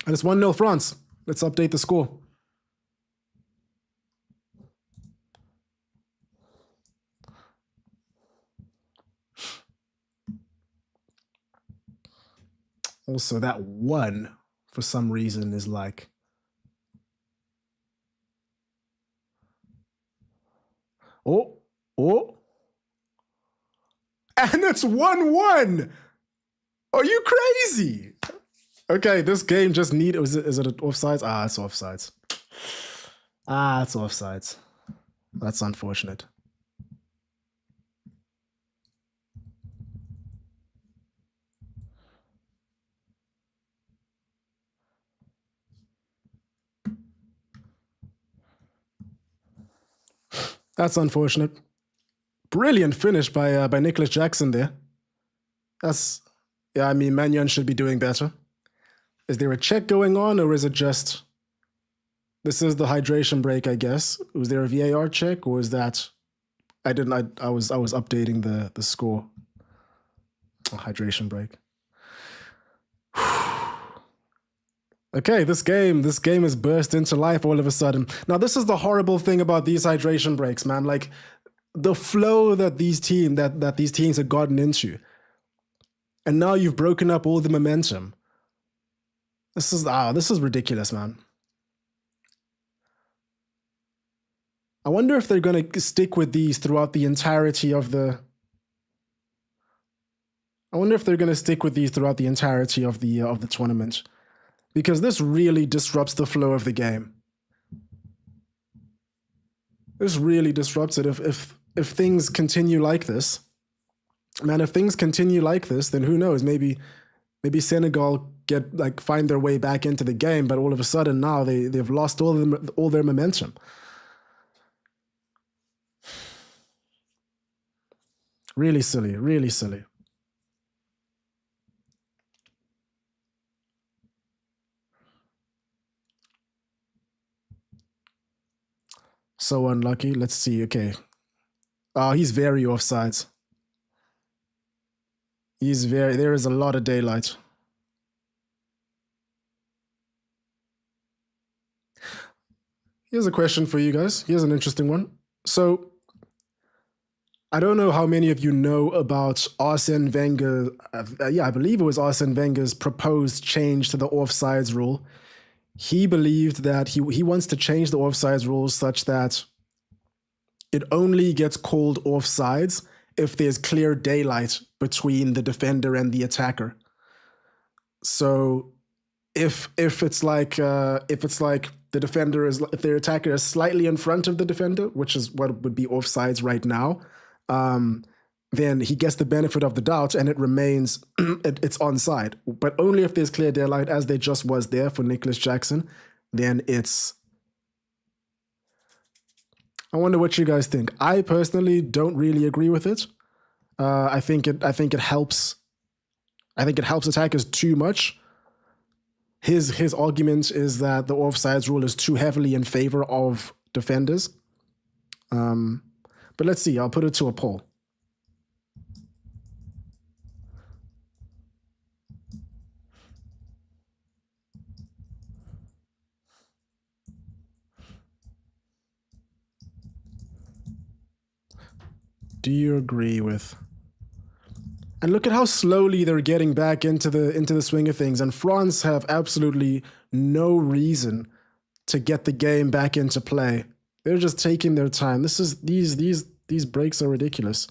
And it's 1-0 France. Let's update the score. Also, that 1, for some reason, is like... Oh. And it's 1-1. Are you crazy? Okay, this game just is it offsides? It's offsides. It's offsides. That's unfortunate. That's unfortunate. Brilliant finish by Nicholas Jackson there. I mean, Magnon should be doing better. Is there a check going on, or is it just... This is the hydration break, I guess. Was there a VAR check, or was that? I didn't. I was updating the score. Hydration break. Okay, this game has burst into life all of a sudden. Now, this is the horrible thing about these hydration breaks, man. Like the flow that these teams have gotten into, and now you've broken up all the momentum. This is ridiculous, man. I wonder if they're going to stick with these throughout the entirety of the. I wonder if they're going to stick with these throughout the entirety of the tournament, because this really disrupts the flow of the game. This really disrupts it. If things continue like this, man, if things continue like this, then who knows? Maybe Senegal find their way back into the game, but all of a sudden now they've lost all their momentum. Really silly, really silly. So unlucky. Let's see. Okay. He's very offsides. There is a lot of daylight. Here's a question for you guys. Here's an interesting one. So, I don't know how many of you know about Arsene Wenger. I believe it was Arsene Wenger's proposed change to the offsides rule. He believed that he wants to change the offsides rules such that it only gets called offsides if there's clear daylight between the defender and the attacker. So if it's like the defender is, if their attacker is slightly in front of the defender, which is what would be offsides right now, then he gets the benefit of the doubt and it remains it's onside. But only if there's clear daylight, as there just was there for Nicholas Jackson, then it's. I wonder what you guys think. I personally don't really agree with it. I think it helps. I think it helps attackers too much. His argument is that the offsides rule is too heavily in favor of defenders. But let's see. I'll put it to a poll. Do you agree with? And look at how slowly they're getting back into the swing of things. And France have absolutely no reason to get the game back into play. They're just taking their time. These breaks are ridiculous.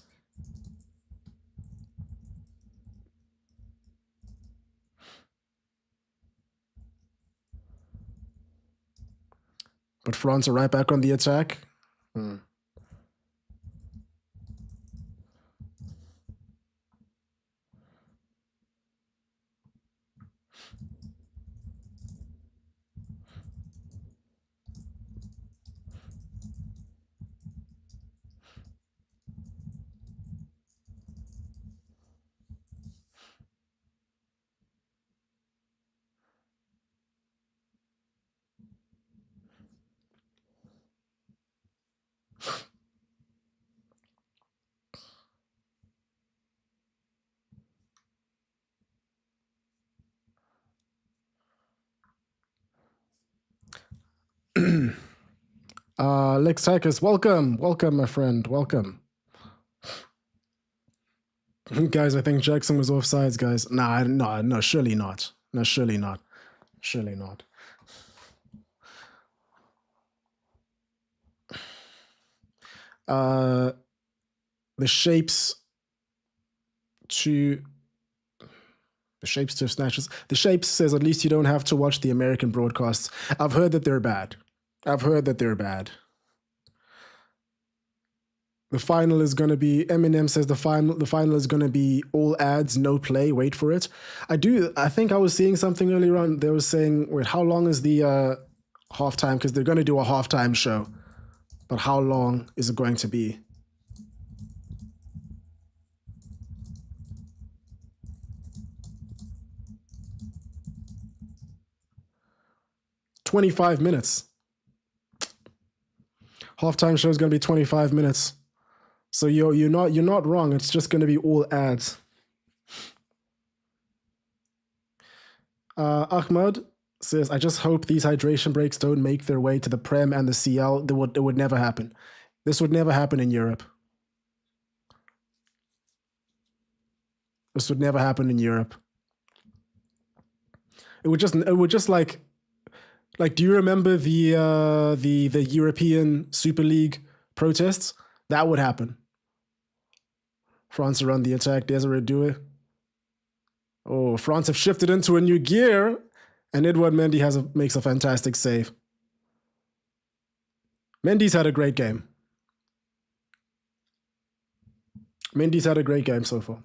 But France are right back on the attack. Hmm. Lex Tychus, welcome, my friend, welcome. Guys, I think Jackson was offsides, guys. No, surely not. No, surely not. Surely not. The shapes to snatches. The shapes says at least you don't have to watch the American broadcasts. I've heard that they're bad. The final is going to be, Eminem says the final is going to be all ads, no play. Wait for it. I think I was seeing something earlier on. They were saying, wait, how long is the halftime? Because they're going to do a halftime show. But how long is it going to be? "25 minutes. Halftime show is going to be 25 minutes. So you're not wrong. It's just going to be all ads. Ahmad says, I just hope these hydration breaks don't make their way to the Prem and the CL. It would never happen. This would never happen in Europe. This would never happen in Europe. It would just like, do you remember the European Super League protests? That would happen. France around the attack. Desiree Doué. Oh, France have shifted into a new gear, and Edouard Mendy makes a fantastic save. Mendy's had a great game. Mendy's had a great game so far.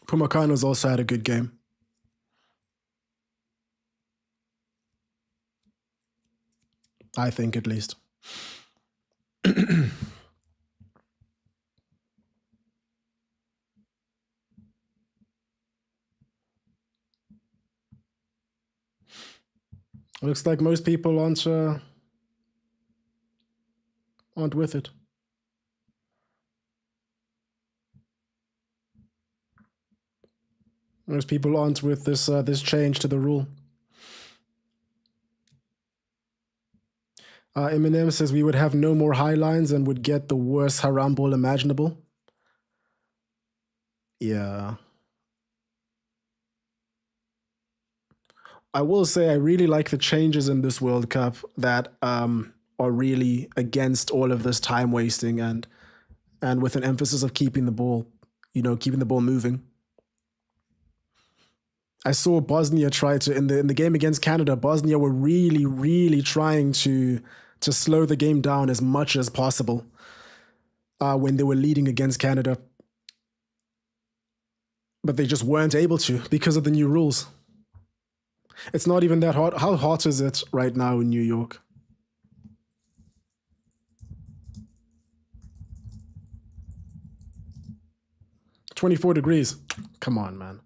Pumacano's also had a good game. I think, at least. Looks like most people aren't with it. Most people aren't with this change to the rule. Eminem says we would have no more high lines and would get the worst haram ball imaginable. Yeah. I will say I really like the changes in this World Cup that are really against all of this time wasting and with an emphasis of keeping the ball, keeping the ball moving. I saw Bosnia try to in the game against Canada. Bosnia were really, really trying to slow the game down as much as possible when they were leading against Canada, but they just weren't able to because of the new rules. It's not even that hot. How hot is it right now in New York? "24 degrees. Come on, man.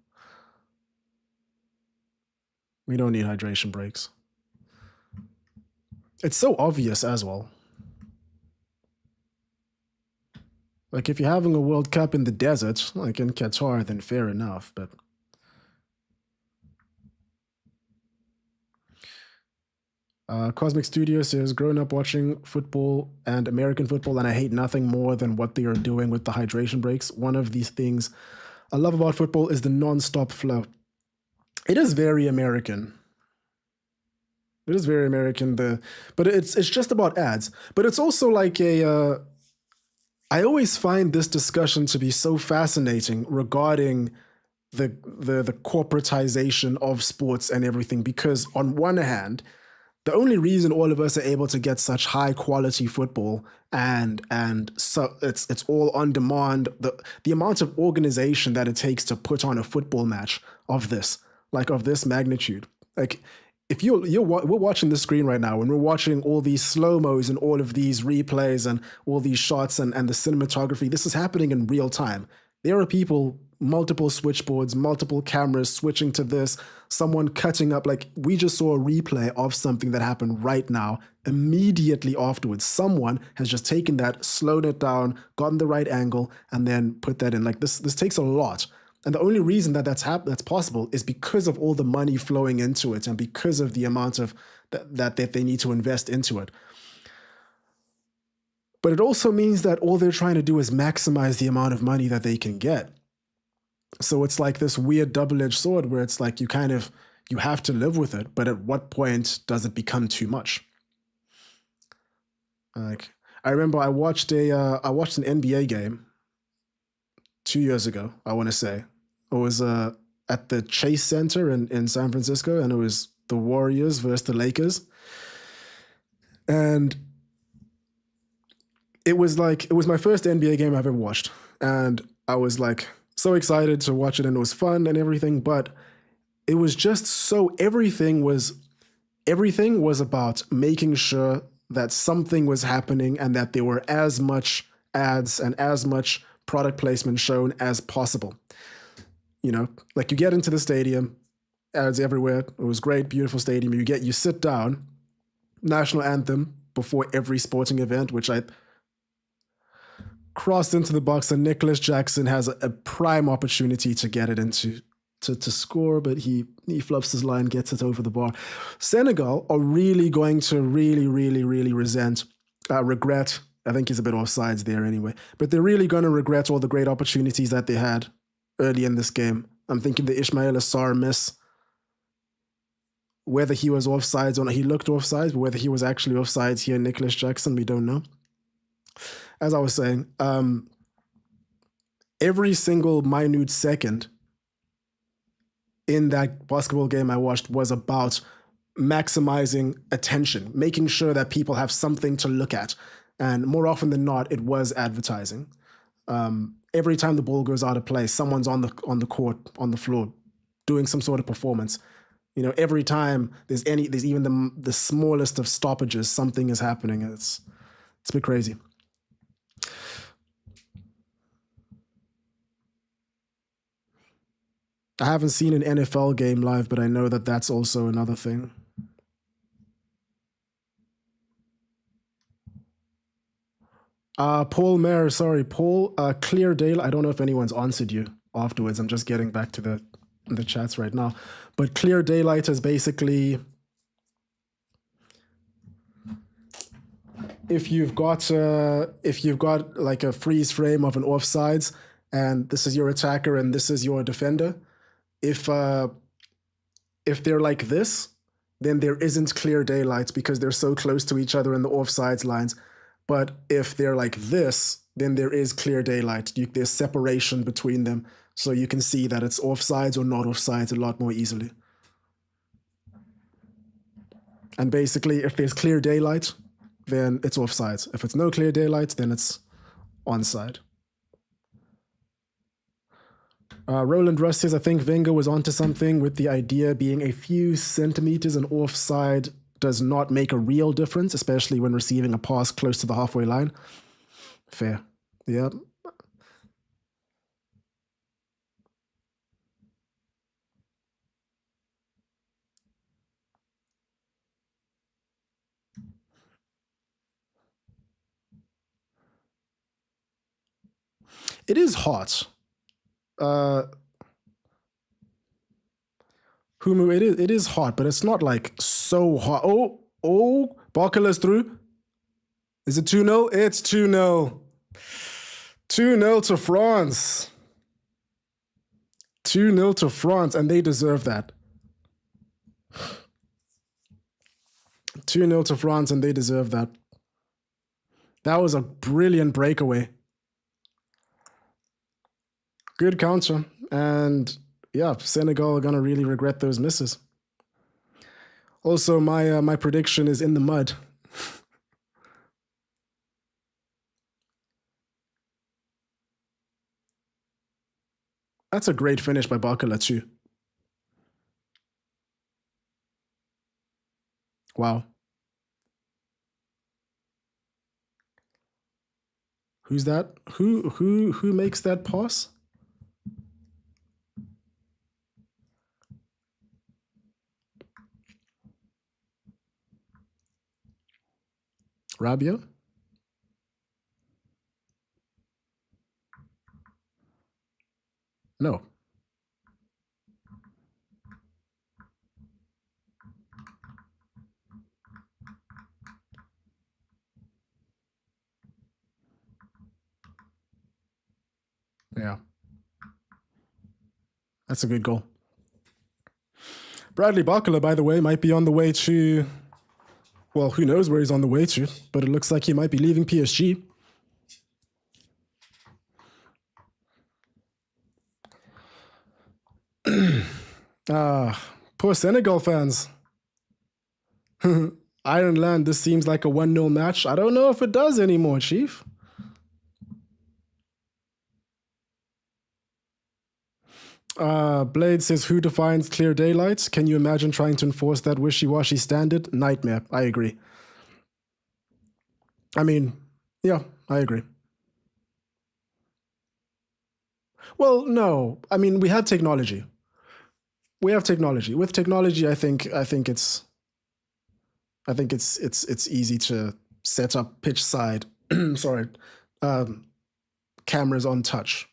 We don't need hydration breaks. It's so obvious as well. Like, if you're having a World Cup in the desert, like in Qatar, then fair enough, but... Cosmic Studio says, growing up watching football and American football, and I hate nothing more than what they are doing with the hydration breaks. One of these things I love about football is the non-stop flow. It is very American. It is very American, but it's just about ads. But it's also like I always find this discussion to be so fascinating regarding the corporatization of sports and everything, because on one hand, the only reason all of us are able to get such high quality football and so it's all on demand, the amount of organization that it takes to put on a football match of this magnitude. Like, if we're watching the screen right now and we're watching all these slow-mos and all of these replays and all these shots and the cinematography, this is happening in real time. There are people, multiple switchboards, multiple cameras switching to this, someone cutting up. Like, we just saw a replay of something that happened right now. Immediately afterwards, someone has just taken that, slowed it down, gotten the right angle, and then put that in. Like, this takes a lot. And the only reason that's possible is because of all the money flowing into it and because of the amount of that they need to invest into it. But it also means that all they're trying to do is maximize the amount of money that they can get. So it's like this weird double-edged sword where it's like you have to live with it, but at what point does it become too much? Like I remember I watched an NBA game 2 years ago. I want to say it was at the Chase Center in San Francisco, and it was the Warriors versus the Lakers, and it was my first NBA game I've ever watched, and I was like so excited to watch it, and it was fun and everything, but it was just so everything was about making sure that something was happening and that there were as much ads and as much product placement shown as possible. Like you get into the stadium, ads everywhere. It was great, beautiful stadium. You sit down, national anthem before every sporting event, which I crossed into the box, and Nicholas Jackson has a prime opportunity to get it into to score, but he fluffs his line, gets it over the bar. Senegal are really going to really regret. I think he's a bit offsides there anyway, but they're really going to regret all the great opportunities that they had early in this game. I'm thinking the Ismail Assar miss, whether he was offsides or not. He looked offsides, but whether he was actually offsides here, Nicholas Jackson, we don't know. As I was saying, every single minute second in that basketball game I watched was about maximizing attention, making sure that people have something to look at. And more often than not, it was advertising. Every time the ball goes out of play, someone's on the court, on the floor, doing some sort of performance. Every time there's even the smallest of stoppages, something is happening. It's a bit crazy. I haven't seen an NFL game live, but I know that that's also another thing. Paul Mayer, sorry, Paul, Clear Daylight. I don't know if anyone's answered you afterwards. I'm just getting back to the chats right now. But Clear Daylight is basically if you've got like a freeze frame of an offsides, and this is your attacker and this is your defender. If they're like this, then there isn't clear daylight because they're so close to each other in the offsides lines. But if they're like this, then there is clear daylight. There's separation between them, so you can see that it's offsides or not offsides a lot more easily. And basically, if there's clear daylight, then it's offsides. If it's no clear daylight, then it's onside. Roland Russ says, I think Wenger was onto something with the idea being a few centimeters and offside does not make a real difference, especially when receiving a pass close to the halfway line. Fair. Yeah. It is hot. Humu, it is hot, but it's not like so hot. Oh, Barkala's through. Is it 2-0? It's 2-0. 2-0 to France. 2-0 to France, and they deserve that. 2-0 to France, and they deserve that. That was a brilliant breakaway. Good counter. And yeah, Senegal are going to really regret those misses. Also, my prediction is in the mud. That's a great finish by Bakala too. Wow. Who's that? Who makes that pass? Rabia? No. Yeah. That's a good goal. Bradley Barcola, by the way, might be on the way to, well, who knows where he's on the way to, but it looks like he might be leaving PSG. Poor Senegal fans. Ireland, this seems like a 1-0 match. I don't know if it does anymore, Chief. Blade says, who defines clear daylight? Can you imagine trying to enforce that wishy-washy standard? Nightmare. I agree. I mean, yeah, I agree. Well, no. I mean, we have technology. With technology, I think it's easy to set up pitch side cameras on touch.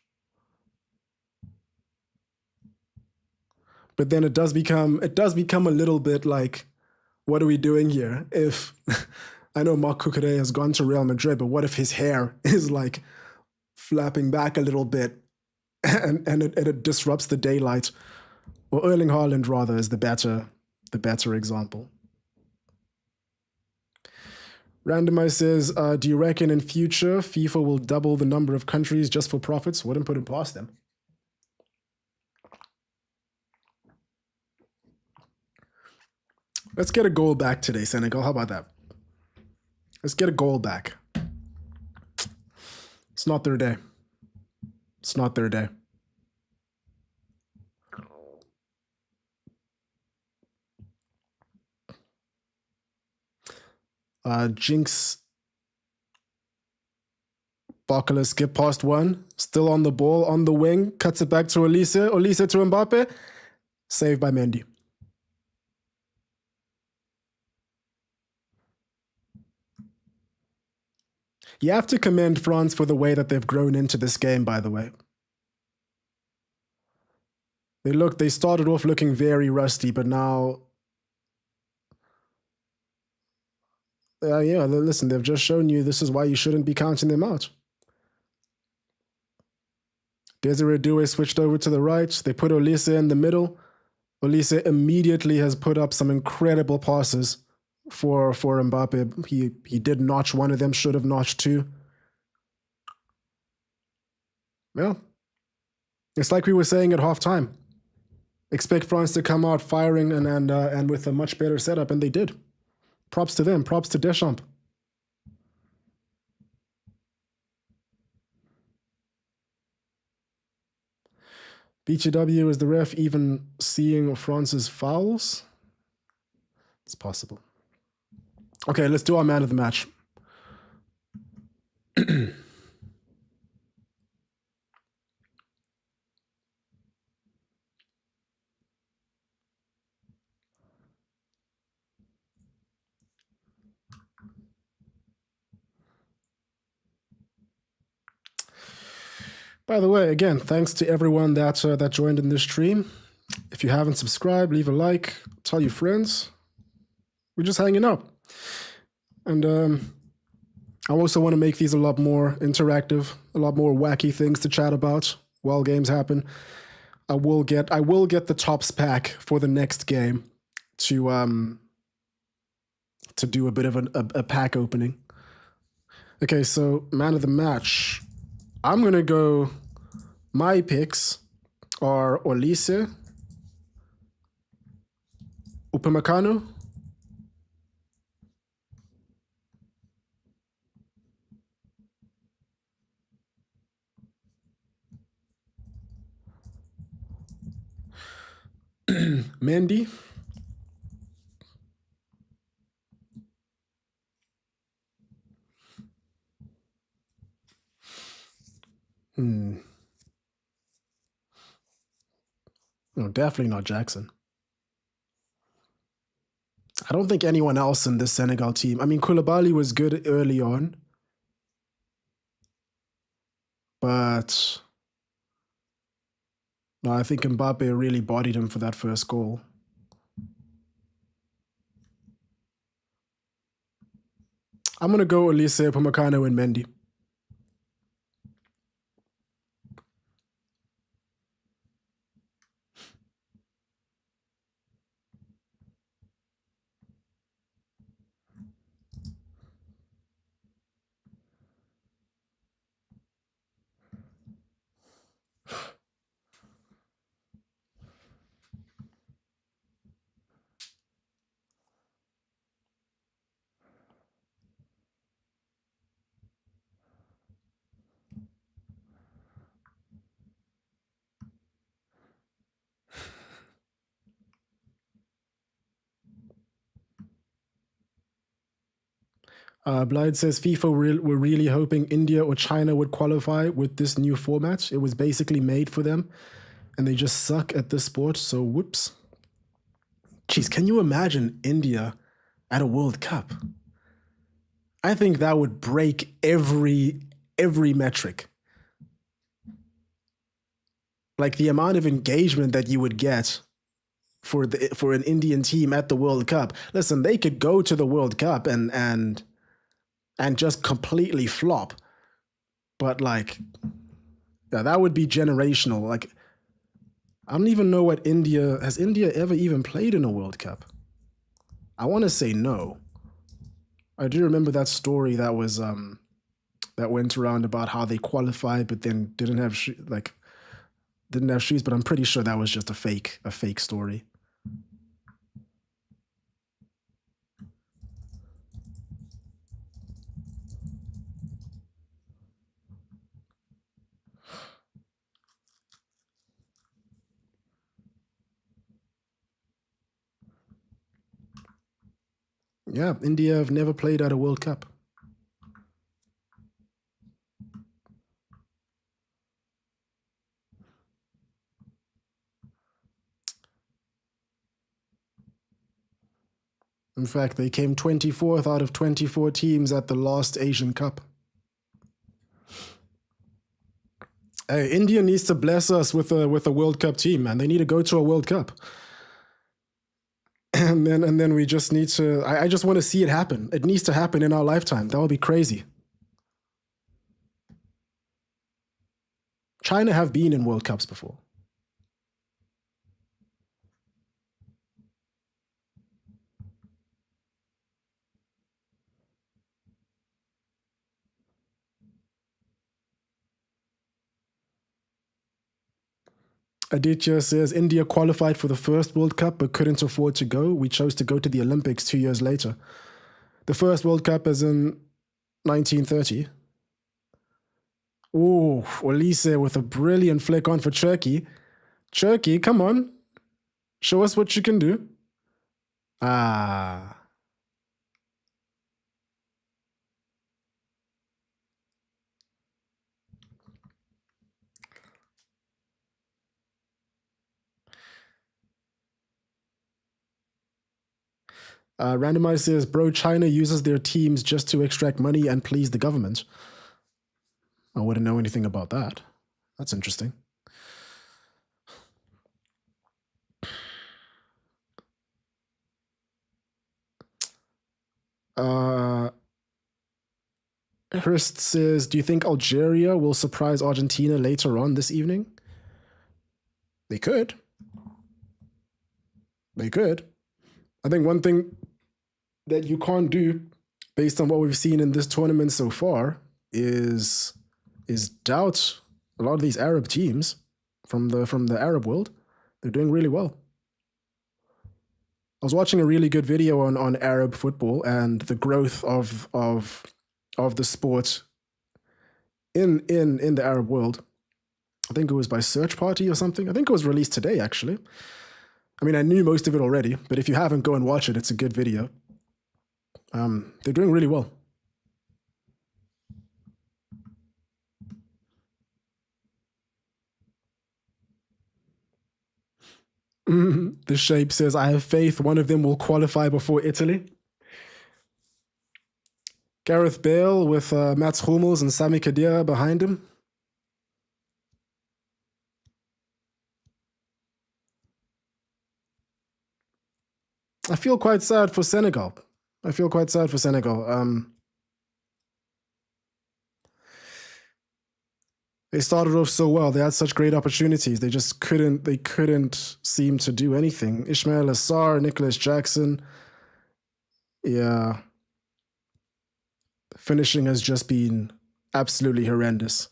But then it does become a little bit like, what are we doing here? If I know Marc Cucurella has gone to Real Madrid, but what if his hair is like flapping back a little bit and it disrupts the daylight? Or Erling Haaland, rather, is the better example. Randomize says, do you reckon in future FIFA will double the number of countries just for profits? Wouldn't put it past them. Let's get a goal back today, Senegal. How about that? Let's get a goal back. It's not their day. It's not their day. Jinx. Barcola skip past one. Still on the ball, on the wing. Cuts it back to Olise. Olise to Mbappe. Saved by Mendy. You have to commend France for the way that they've grown into this game, by the way. They started off looking very rusty, but now, listen, they've just shown you this is why you shouldn't be counting them out. Desiree Doué switched over to the right. They put Olise in the middle. Olise immediately has put up some incredible passes for Mbappe. He did notch one of them, should have notched two. Yeah. It's like we were saying at halftime. Expect France to come out firing and with a much better setup, and they did. Props to them. Props to Deschamps. BTW, is the ref even seeing France's fouls? It's possible. Okay, let's do our man of the match. By the way, again, thanks to everyone that joined in this stream. If you haven't subscribed, leave a like, tell your friends. We're just hanging out. And I also want to make these a lot more interactive, a lot more wacky things to chat about while games happen. I will get the tops pack for the next game to do a bit of a pack opening. Okay, so man of the match. I'm going to go, my picks are Olise, Upamecano, Mendy, no, definitely not Jackson. I don't think anyone else in this Senegal team. I mean, Koulibaly was good early on, but no, I think Mbappe really bodied him for that first goal. I'm going to go Olise, Upamecano, and Mendy. Blythe says FIFA were really hoping India or China would qualify with this new format. It was basically made for them, and they just suck at this sport. So whoops. Jeez, can you imagine India at a World Cup? I think that would break every metric. Like the amount of engagement that you would get for an Indian team at the World Cup. Listen, they could go to the World Cup and just completely flop. But like, yeah, that would be generational. Like, I don't even know what has India ever even played in a World Cup? I want to say no. I do remember that story that was that went around about how they qualified but then didn't have shoes, but I'm pretty sure that was just a fake story. Yeah, India have never played at a World Cup. In fact, they came 24th out of 24 teams at the last Asian Cup. Hey, India needs to bless us with a World Cup team, man. They need to go to a World Cup. And then we just need to. I just want to see it happen. It needs to happen in our lifetime. That would be crazy. China have been in World Cups before. Aditya says India qualified for the first World Cup but couldn't afford to go. We chose to go to the Olympics 2 years later. The first World Cup is in 1930. Ooh, Olise with a brilliant flick on for Turkey. Turkey, come on. Show us what you can do. Ah. Randomize says, bro, China uses their teams just to extract money and please the government. I wouldn't know anything about that. That's interesting. Hurst says, do you think Algeria will surprise Argentina later on this evening? They could. They could. I think one thing that you can't do, based on what we've seen in this tournament so far, is doubt a lot of these Arab teams from the Arab world. They're doing really well. I was watching a really good video on Arab football and the growth of the sport in the Arab world. I think it was by Search Party or something. I think it was released today, actually. I mean, I knew most of it already, but if you haven't, go and watch it. It's a good video. They're doing really well. The Shape says, I have faith one of them will qualify before Italy. Gareth Bale with Mats Hummels and Sami Khedira behind him. I feel quite sad for Senegal. They started off so well. They had such great opportunities. They just couldn't seem to do anything. Ismail Assar, Nicholas Jackson. Yeah. Finishing has just been absolutely horrendous.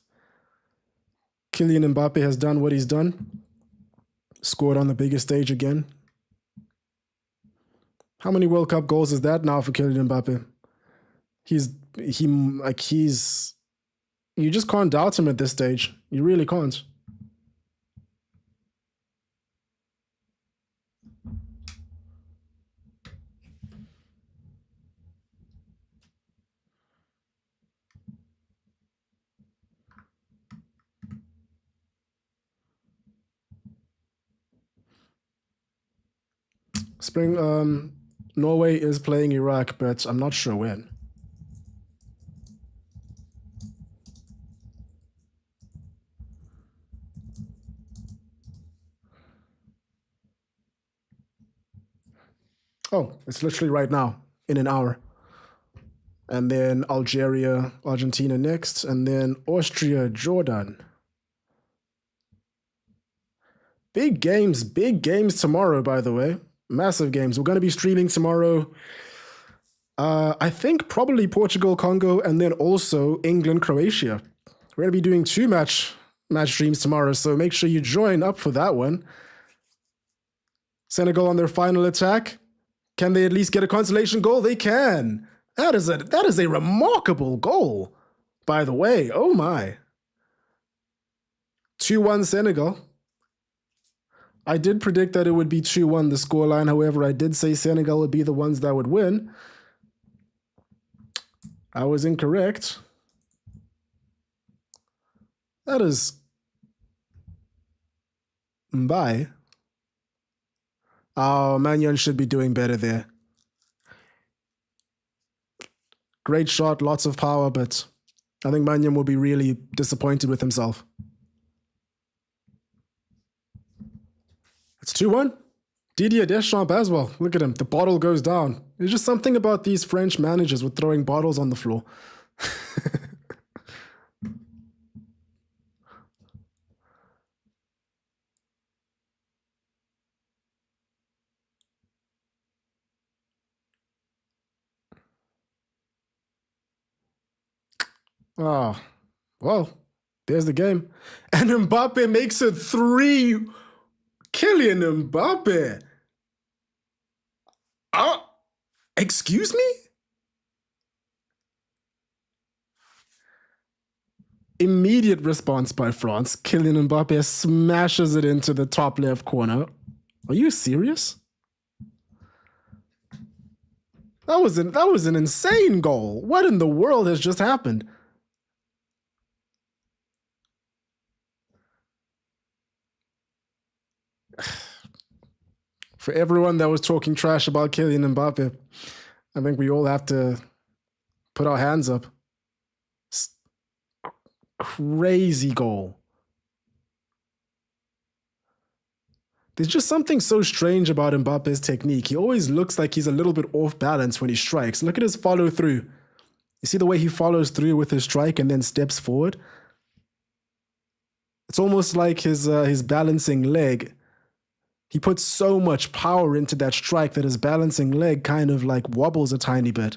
Kylian Mbappe has done what he's done. Scored on the biggest stage again. How many World Cup goals is that now for Kylian Mbappe? You just can't doubt him at this stage. You really can't. Norway is playing Iraq, but I'm not sure when. Oh, it's literally right now, in an hour. And then Algeria, Argentina next, and then Austria, Jordan. Big games tomorrow, by the way. Massive games. We're going to be streaming tomorrow. I think probably Portugal, Congo, and then also England, Croatia. We're going to be doing two match streams tomorrow, so make sure you join up for that one. Senegal on their final attack. Can they at least get a consolation goal? They can. That is a remarkable goal, by the way. Oh my. 2-1 Senegal. I did predict that it would be 2-1 the scoreline. However, I did say Senegal would be the ones that would win. I was incorrect. That is Mbaye. Oh, Magnon should be doing better there. Great shot, lots of power, but I think Magnon will be really disappointed with himself. It's 2-1. Didier Deschamps as well. Look at him. The bottle goes down. There's just something about these French managers with throwing bottles on the floor. Oh, well, there's the game. And Mbappe makes it 3. Kylian Mbappe. Excuse me? Immediate response by France. Kylian Mbappe smashes it into the top left corner. Are you serious? That was an insane goal. What in the world has just happened? For everyone that was talking trash about Kylian Mbappe, I think we all have to put our hands up. Crazy goal. There's just something so strange about Mbappe's technique. He always looks like he's a little bit off balance when he strikes. Look at his follow through. You see the way he follows through with his strike and then steps forward? It's almost like his balancing leg. He puts so much power into that strike that his balancing leg kind of like wobbles a tiny bit.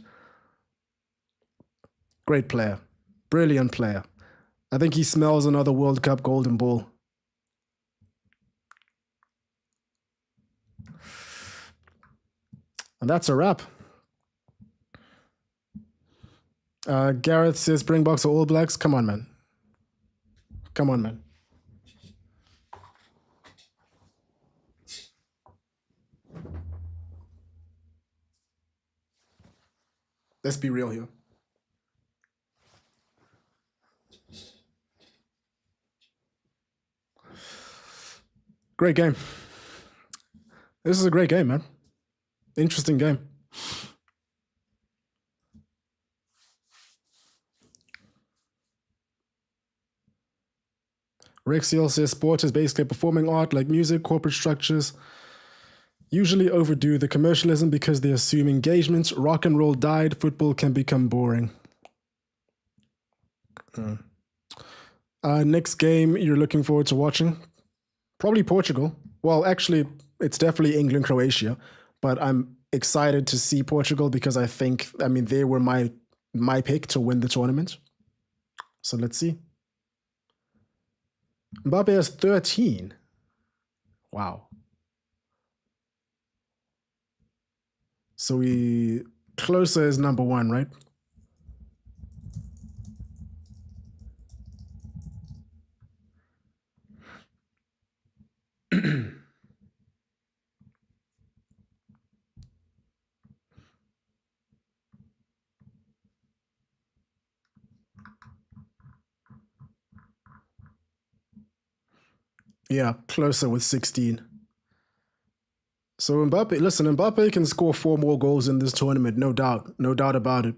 Great player. Brilliant player. I think he smells another World Cup golden ball. And that's a wrap. Gareth says Springboks or All Blacks. Come on, man. Come on, man. Let's be real here. Great game. This is a great game, man. Interesting game. Rexiel says sport is basically performing art like music. Corporate structures usually overdo the commercialism because they assume engagement. Rock and roll died. Football can become boring. Next game you're looking forward to watching? Probably Portugal. Well, actually, it's definitely England, Croatia. But I'm excited to see Portugal because they were my pick to win the tournament. So let's see. Mbappe has 13. Wow. So Klose is number 1, right? Yeah, Klose with 16. So Mbappe, listen, Mbappe can score 4 more goals in this tournament, no doubt about it.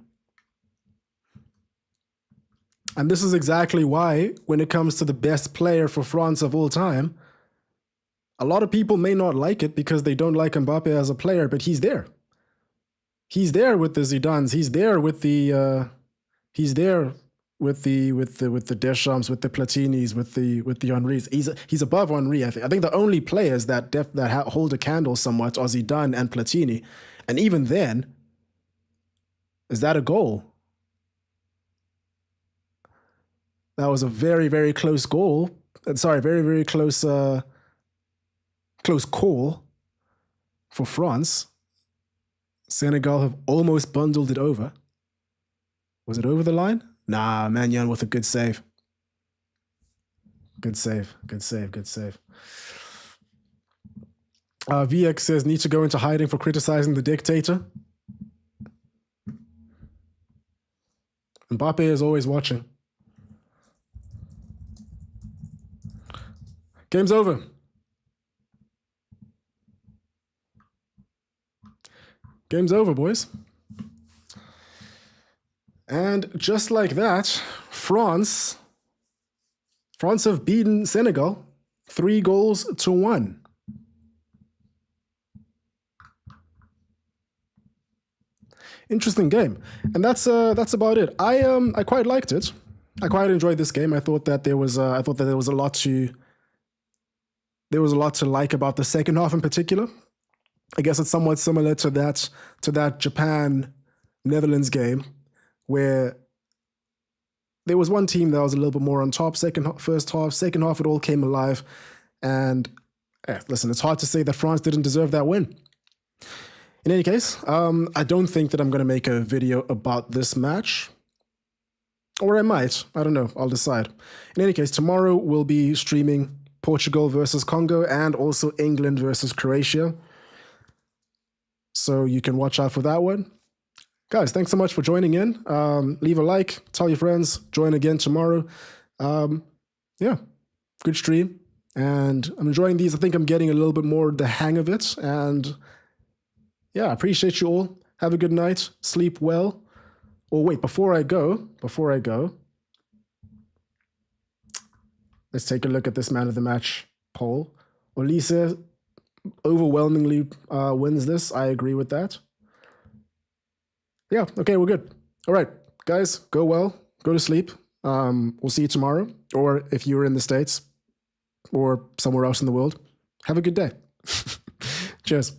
And this is exactly why, when it comes to the best player for France of all time, a lot of people may not like it because they don't like Mbappe as a player, but he's there. He's there with the Zidanes. He's there with the. He's there with the Deschamps, with the Platinis, with the Henrys. He's above Henry. I think the only players that hold a candle somewhat are Zidane and Platini, and even then, is that a goal? That was a very, very close goal. Sorry, very, very close close call for France. Senegal have almost bundled it over. Was it over the line? Nah, Magnan with a good save. Good save. VX says, need to go into hiding for criticizing the dictator. Mbappe is always watching. Game's over. Game's over, boys. And just like that, France have beaten Senegal 3-1. Interesting game, and that's about it. I quite liked it. I quite enjoyed this game. I thought that there was a lot to like about the second half in particular. I guess it's somewhat similar to that Japan Netherlands game, where there was one team that was a little bit more on top. First half, second half, it all came alive. And listen, it's hard to say that France didn't deserve that win. In any case, I don't think that I'm going to make a video about this match. Or I might. I don't know. I'll decide. In any case, tomorrow we'll be streaming Portugal versus Congo and also England versus Croatia. So you can watch out for that one. Guys, thanks so much for joining in. Leave a like, tell your friends, join again tomorrow. Yeah, good stream. And I'm enjoying these. I think I'm getting a little bit more the hang of it. And yeah, I appreciate you all. Have a good night. Sleep well. Oh, wait, before I go, let's take a look at this man of the match poll. Olise overwhelmingly wins this. I agree with that. Yeah, okay, we're good. All right, guys, go well. Go to sleep. We'll see you tomorrow. Or if you're in the States or somewhere else in the world, have a good day. Cheers.